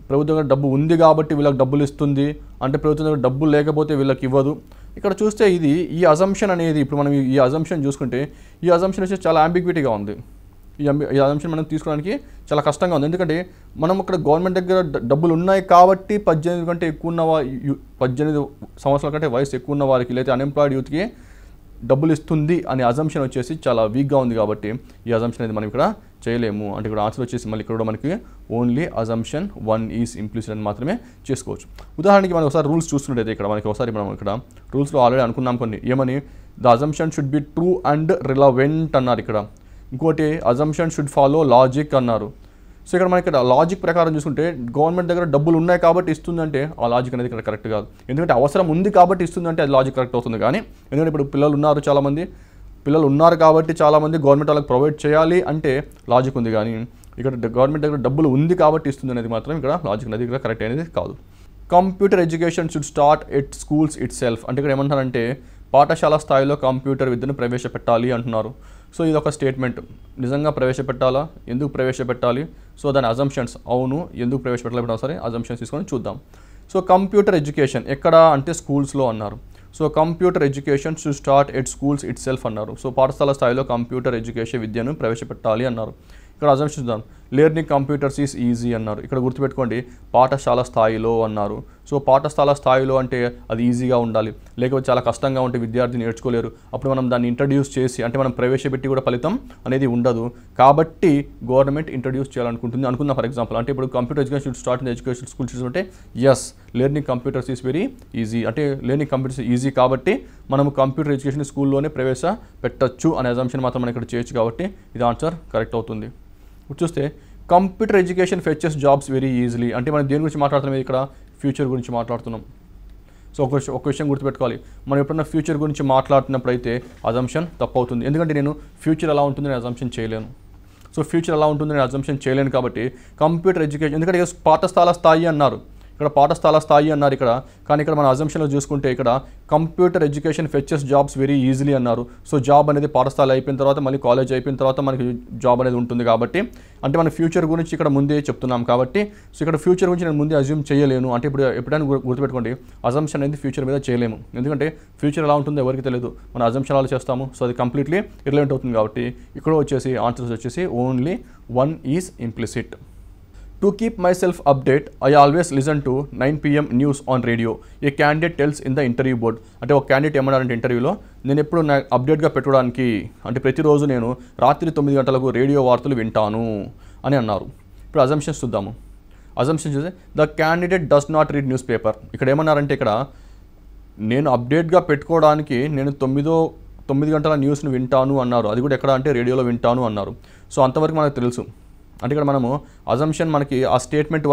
ప్రభుత్వం దగ్గర డబ్బు ఉంది కాబట్టి వీళ్ళకి డబ్బులు ఇస్తుంది అంటే ప్రభుత్వం దగ్గర డబ్బు లేకపోతే వీళ్ళకి ఇవ్వదు. ఇక్కడ చూస్తే ఈ అజంప్షన్ అనేది ఇప్పుడు మనం ఈ అజంప్షన్ చూసుకుంటే ఈ అజంప్షన్ వచ్చి చాలా అంబిగ్యూటీగా ఉంది. ఈ అజంప్షన్ మనం తీసుకోవడానికి చాలా కష్టంగా ఉంది. ఎందుకంటే మనం ఇక్కడ గవర్నమెంట్ దగ్గర డబ్బులు ఉన్నాయి కాబట్టి 18 కంటే ఎక్కువ ఉన్న 18 సంవత్సరాల కంటే వయసు ఎక్కువ ఉన్న వారికి లేదా అన్ఎంప్లాయిడ్ యూత్కి డబ్బులు ఇస్తుంది అనే అజంప్షన్ వచ్చేసి చాలా వీక్గా ఉంది కాబట్టి ఈ అజంప్షన్ అనేది మనం ఇక్కడ చేయలేము. అంటే ఇక్కడ ఆన్సర్ వచ్చేసి మళ్ళీ ఇక్కడ మనకి ఓన్లీ అజంప్షన్ 1 ఈజ్ ఇంప్లిసిట్ అని మాత్రమే చేసుకోవచ్చు. ఉదాహరణకి మనం ఒకసారి రూల్స్ చూస్తున్నట్టయితే ఇక్కడ మనకి ఒకసారి మనం ఇక్కడ రూల్స్లో ఆల్రెడీ అనుకున్నాం కొన్ని. ఏమని the assumption should be true and relevant అన్నారు. ఇక్కడ ఇంకోటి అజంప్షన్ షుడ్ ఫాలో లాజిక్ అన్నారు. సో ఇక్కడ మనకి లాజిక్ ప్రకారం చూసుకుంటే గవర్నమెంట్ దగ్గర డబ్బులు ఉన్నాయి కాబట్టి ఇస్తుందంటే ఆ లాజిక్ అనేది ఇక్కడ కరెక్ట్ కాదు. ఎందుకంటే అవసరం ఉంది కాబట్టి ఇస్తుందంటే అది లాజిక్ కరెక్ట్ అవుతుంది. కానీ ఎందుకంటే ఇప్పుడు పిల్లలు ఉన్నారు కాబట్టి చాలామంది గవర్నమెంట్ వాళ్ళకి ప్రొవైడ్ చేయాలి అంటే లాజిక్ ఉంది. కానీ ఇక్కడ గవర్నమెంట్ దగ్గర డబ్బులు ఉంది కాబట్టి ఇస్తుంది అనేది మాత్రం ఇక్కడ లాజిక్ అనేది ఇక్కడ కరెక్ట్ అనేది కాదు. Computer education should start at schools it self. అంటే ఇక్కడ ఏమంటారంటే పాఠశాల స్థాయిలో కంప్యూటర్ విద్యను ప్రవేశపెట్టాలి అంటున్నారు. సో ఇది ఒక స్టేట్మెంట్. నిజంగా ప్రవేశపెట్టాలా, ఎందుకు ప్రవేశపెట్టాలి, సో దాని అజంప్షన్స్ అవును ఎందుకు ప్రవేశపెట్టాలి సరే అజంప్షన్స్ తీసుకొని చూద్దాం. సో కంప్యూటర్ ఎడ్యుకేషన్ ఎక్కడ అంటే స్కూల్స్లో అన్నారు. So computer education should start at schools it self అన్నారు. సో పాఠశాల స్థాయిలో కంప్యూటర్ ఎడ్యుకేషన్ విద్యను ప్రవేశపెట్టాలి అన్నారు. ఇక్కడ అజంప్షన్ చూద్దాం. లెర్నింగ్ కంప్యూటర్స్ ఈజ్ ఈజీ అన్నారు. ఇక్కడ గుర్తుపెట్టుకోండి, పాఠశాల స్థాయిలో అన్నారు. సో పాఠశాల స్థాయిలో అంటే అది ఈజీగా ఉండాలి, లేకపోతే చాలా కష్టంగా ఉంటే విద్యార్థి నేర్చుకోలేరు. అప్పుడు మనం దాన్ని ఇంట్రడ్యూస్ చేసి అంటే మనం ప్రవేశపెట్టి కూడా ఫలితం అనేది ఉండదు. కాబట్టి గవర్నమెంట్ ఇంట్రడ్యూస్ చేయాలనుకుంటుంది అనుకుందాం. ఫర్ ఎగ్జాంపుల్ అంటే ఇప్పుడు computer education start in education school చూసుకుంటే yes learning computers is very easy, అంటే లెర్నింగ్ కంప్యూటర్స్ ఈజీ కాబట్టి మనం కంప్యూటర్ ఎడ్యుకేషన్ స్కూల్లోనే ప్రవేశపెట్టచ్చు అనే అజంప్షన్ మాత్రం మనం ఇక్కడ చేయొచ్చు. కాబట్టి ఇది ఆన్సర్ కరెక్ట్ అవుతుంది. ఇప్పుడు చూస్తే computer education fetches jobs very easily అంటే మనం దేని గురించి మాట్లాడుతున్నాం, ఇక్కడ ఫ్యూచర్ గురించి మాట్లాడుతున్నాం. సో ఒక విషయం గుర్తుపెట్టుకోవాలి, మనం ఎప్పుడన్నా ఫ్యూచర్ గురించి మాట్లాడుతున్నప్పుడు అయితే అజంప్షన్ తప్పు అవుతుంది. ఎందుకంటే నేను ఫ్యూచర్ ఎలా ఉంటుందని అజంప్షన్ చేయలేను. సో ఫ్యూచర్ ఎలా ఉంటుందని అజంప్షన్ చేయలేను కాబట్టి కంప్యూటర్ ఎడ్యుకేషన్, ఎందుకంటే పాఠశాల స్థాయి అన్నారు, ఇక్కడ పాఠశాల స్థాయి అన్నారు ఇక్కడ, కానీ ఇక్కడ మన అజంప్షన్లో చూసుకుంటే ఇక్కడ computer education fetches jobs very easily అన్నారు. సో జాబ్ అనేది పాఠశాల అయిపోయిన తర్వాత మళ్ళీ కాలేజ్ అయిపోయిన తర్వాత మనకి జాబ్ అనేది ఉంటుంది కాబట్టి అంటే మన ఫ్యూచర్ గురించి ఇక్కడ ముందే చెప్తున్నాం కాబట్టి సో ఇక్కడ ఫ్యూచర్ గురించి నేను ముందే అజ్యూమ్ చేయలేను. అంటే ఇప్పుడు ఎప్పుడైనా గుర్తుపెట్టుకోండి, అజంప్షన్ అనేది ఫ్యూచర్ మీద చేయలేము, ఎందుకంటే ఫ్యూచర్ ఎలా ఉంటుందో ఎవరికి తెలియదు, మన అజంప్షన్ అలా చేస్తాము. సో అది కంప్లీట్లీ ఇర్రెలెవెంట్ అవుతుంది. కాబట్టి ఇక్కడ వచ్చేసి ఆన్సర్స్ వచ్చేసి only 1 is implicit. To keep myself update, I always listen to 9 PM news on radio. A candidate tells in the interview board. అంటే ఒక క్యాండిడేట్ ఏమన్నారంటే ఇంటర్వ్యూలో, నేను ఎప్పుడు నా అప్డేట్గా పెట్టుకోవడానికి అంటే ప్రతిరోజు నేను రాత్రి 9 గంటలకు రేడియో వార్తలు వింటాను అని అన్నారు. ఇప్పుడు అజంప్షన్స్ చూద్దాము. అజంప్షన్ చూస్తే the candidate does not read news paper. ఇక్కడ ఏమన్నారంటే ఇక్కడ నేను అప్డేట్గా పెట్టుకోవడానికి నేను 9 గంటల న్యూస్ను వింటాను అన్నారు. అది కూడా ఎక్కడ అంటే రేడియోలో వింటాను అన్నారు. సో అంతవరకు మనకు తెలుసు. అంటే ఇక్కడ మనము అజంప్షన్ మనకి ఆ స్టేట్మెంట్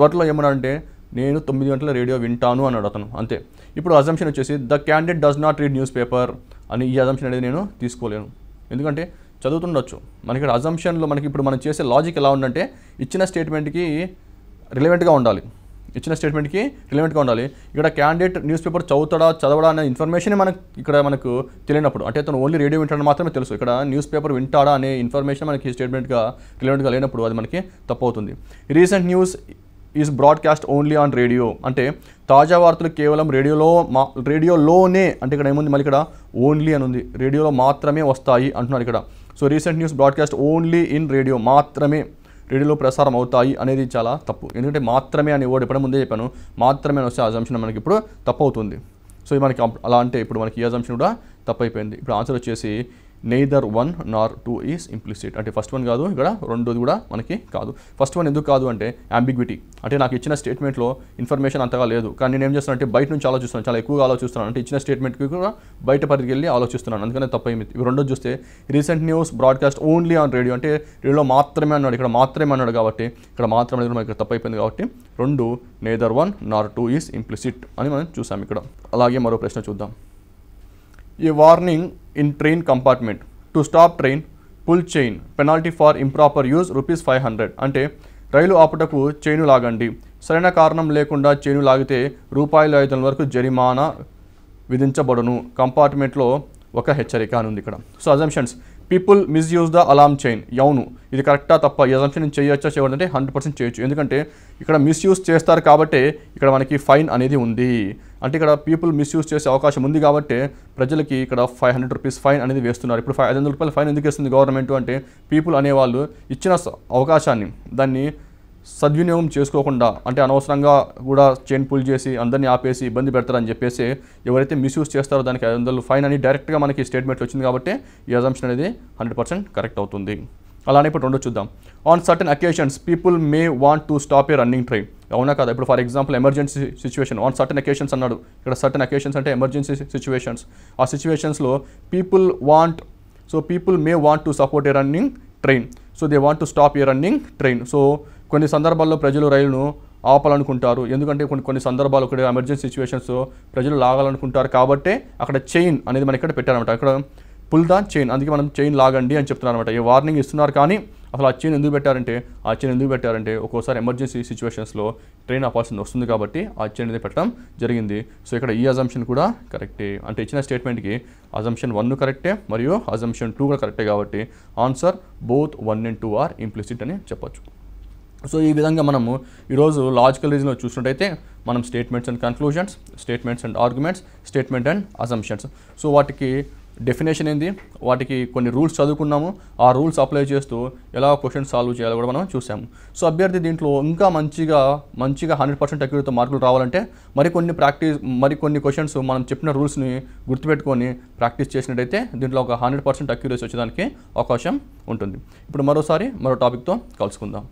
వరకులో ఏమన్నాడంటే నేను 9 గంటల రేడియో వింటాను అన్నాడు అతను, అంతే. ఇప్పుడు అజంప్షన్ వచ్చేసి the candidate does not read news paper అని ఈ అజంప్షన్ అనేది నేను తీసుకోలేను, ఎందుకంటే చదువుతుండొచ్చు. మనకి ఇక్కడ అజంప్షన్లో మనకి ఇప్పుడు మనం చేసే లాజిక్ ఎలా ఉందంటే ఇచ్చిన స్టేట్మెంట్కి రిలవెంట్గా ఉండాలి. ఇక్కడ క్యాండిడేట్ న్యూస్ పేపర్ చదవడా అనే ఇన్ఫర్మేషన్ మనకు తెలియనప్పుడు, అంటే అతను ఓన్లీ రేడియో వింటాడు మాత్రమే తెలుసు, ఇక్కడ న్యూస్ పేపర్ వింటాడా అనే ఇన్ఫర్మేషన్ మనకి స్టేట్మెంట్గా రిలవెంట్గా లేనప్పుడు అది మనకి తప్పు అవుతుంది. Recent news is broadcast only on radio. అంటే తాజా వార్తలు కేవలం రేడియోలోనే, అంటే ఇక్కడ ఏముంది మళ్ళీ ఇక్కడ ఓన్లీ అని ఉంది, రేడియోలో మాత్రమే వస్తాయి అంటున్నారు ఇక్కడ. So recent news broadcast only in radio, మాత్రమే రేడియోలో ప్రసారం అవుతాయి అనేది చాలా తప్పు. ఎందుకంటే మాత్రమే అనే వర్డ్ ఎప్పుడైనా ముందే చెప్పాను, మాత్రమే అని వస్తే అజంప్షన్ మనకి ఇప్పుడు తప్పు అవుతుంది. సో మనకి అలా అంటే ఇప్పుడు మనకి ఈ అజంప్షన్ కూడా తప్పు అయిపోయింది. ఇప్పుడు ఆన్సర్ వచ్చేసి neither 1 nor 2 is implicit. అంటే ఫస్ట్ వన్ కాదు, ఇక్కడ రెండోది కూడా మనకి కాదు. ఫస్ట్ వన్ ఎందుకు కాదు అంటే అంబిగ్విటీ, అంటే నాకు ఇచ్చిన స్టేట్మెంట్లో ఇన్ఫర్మేషన్ అంతగా లేదు, కానీ నేను ఏం చేస్తున్నాను అంటే బయట నుంచి ఆలోచిస్తున్నాను, చాలా ఎక్కువగా ఆలోచిస్తున్నాను, అంటే ఇచ్చిన స్టేట్మెంట్కి కూడా బయట పరిధికి వెళ్ళి ఆలోచిస్తున్నాను, అందుకనే తప్పైంది. ఇవి రెండోది చూస్తే recent news broadcast only on radio, అంటే రేడియోలో మాత్రమే అన్నాడు, ఇక్కడ మాత్రమే అన్నాడు కాబట్టి ఇక్కడ మాత్రమే అనేది మనకి తప్పు అయిపోయింది. కాబట్టి రెండు neither 1 nor 2 is implicit అని మనం చూసాం ఇక్కడ. అలాగే మరో ప్రశ్న చూద్దాం. A warning in train compartment to stop train, pull chain, penalty for improper use ₹500. అంటే రైలు ఆపుటకు చైను లాగండి, సరైన కారణం లేకుండా చైను లాగితే ₹500 వరకు జరిమానా విధించబడును, కంపార్ట్మెంట్లో ఒక హెచ్చరిక అని ఉంది ఇక్కడ. So assumptions, people misuse the Alam chain, అవును ఇది కరెక్టా తప్ప, ఈ అజంప్షన్ చేయొచ్చా చేయకూడదంటే 100% చేయొచ్చు, ఎందుకంటే ఇక్కడ మిస్యూజ్ చేస్తారు కాబట్టి ఇక్కడ మనకి ఫైన్ అనేది ఉంది. అంటే ఇక్కడ పీపుల్ మిస్యూజ్ చేసే అవకాశం ఉంది కాబట్టి ప్రజలకి ఇక్కడ ₹500 ఫైన్ అనేది వేస్తున్నారు. ఇప్పుడు ₹500 ఫైన్ ఎందుకు వేస్తుంది గవర్నమెంట్ అంటే పీపుల్ అనేవాళ్ళు ఇచ్చిన అవకాశాన్ని దాన్ని సద్వినియోగం చేసుకోకుండా, అంటే అనవసరంగా కూడా చైన్ పుల్ చేసి అందరినీ ఆపేసి ఇబ్బంది పెడతారని చెప్పేసి ఎవరైతే మిస్యూజ్ చేస్తారో దానికి ₹500 ఫైన్ అని డైరెక్ట్గా మనకి స్టేట్మెంట్ వచ్చింది కాబట్టి ఈ అజంప్షన్ అనేది 100% కరెక్ట్ అవుతుంది. అలానే ఇప్పుడు రెండో చూద్దాం. On certain occasions people may want to stop A running train, అవునా కదా? ఇప్పుడు for example emergency situation, on certain occasions అన్నాడు, ఇక్కడ సర్టన్ అకేషన్స్ అంటే ఎమర్జెన్సీ సిచ్యువేషన్స్. ఆ సిచ్యువేషన్స్లో people may want to support A running train, so they want to stop A running train. So కొన్ని సందర్భాల్లో ప్రజలు రైలును ఆపాలనుకుంటారు, ఎందుకంటే కొన్ని సందర్భాలు ఇక్కడ ఎమర్జెన్సీ సిచ్యువేషన్స్ ప్రజలు లాగాలనుకుంటారు కాబట్టి అక్కడ చైన్ అనేది మనం ఇక్కడ పెట్టారనమాట. అక్కడ పుల్ ద చైన్, అందుకే మనం చైన్ లాగండి అని చెప్తున్నారు అనమాట. ఈ వార్నింగ్ ఇస్తున్నారు కానీ అసలు ఆ చైన్ ఎందుకు పెట్టారంటే ఒక్కోసారి ఎమర్జెన్సీ సిచ్యువేషన్స్లో ట్రైన్ ఆపాల్సింది వస్తుంది కాబట్టి ఆ చైన్ అనేది పెట్టడం జరిగింది. సో ఇక్కడ ఈ అజంప్షన్ కూడా కరెక్టే, అంటే ఇచ్చిన స్టేట్మెంట్కి అజంప్షన్ 1 కరెక్టే మరియు అజంప్షన్ 2 కూడా కరెక్టే కాబట్టి answer both 1 and 2 are implicit అని చెప్పొచ్చు. సో ఈ విధంగా మనము ఈరోజు లాజికల్ రీజన్లో చూసినట్టయితే మనం statements and conclusions, statements and arguments, statement and assumptions, so వాటికి డెఫినేషన్ ఏంది, వాటికి కొన్ని రూల్స్ చదువుకున్నాము, ఆ రూల్స్ అప్లై చేస్తూ ఎలా క్వశ్చన్ సాల్వ్ చేయాలో కూడా మనం చూసాము. సో అభ్యర్థి దీంట్లో ఇంకా మంచిగా 100% అక్యురేట్తో మార్కులు రావాలంటే మరికొన్ని క్వశ్చన్స్ మనం చెప్పిన రూల్స్ని గుర్తుపెట్టుకొని ప్రాక్టీస్ చేసినట్టయితే దీంట్లో ఒక 100% అక్యురేసీ వచ్చేదానికి అవకాశం ఉంటుంది. ఇప్పుడు మరో టాపిక్తో కలుసుకుందాం.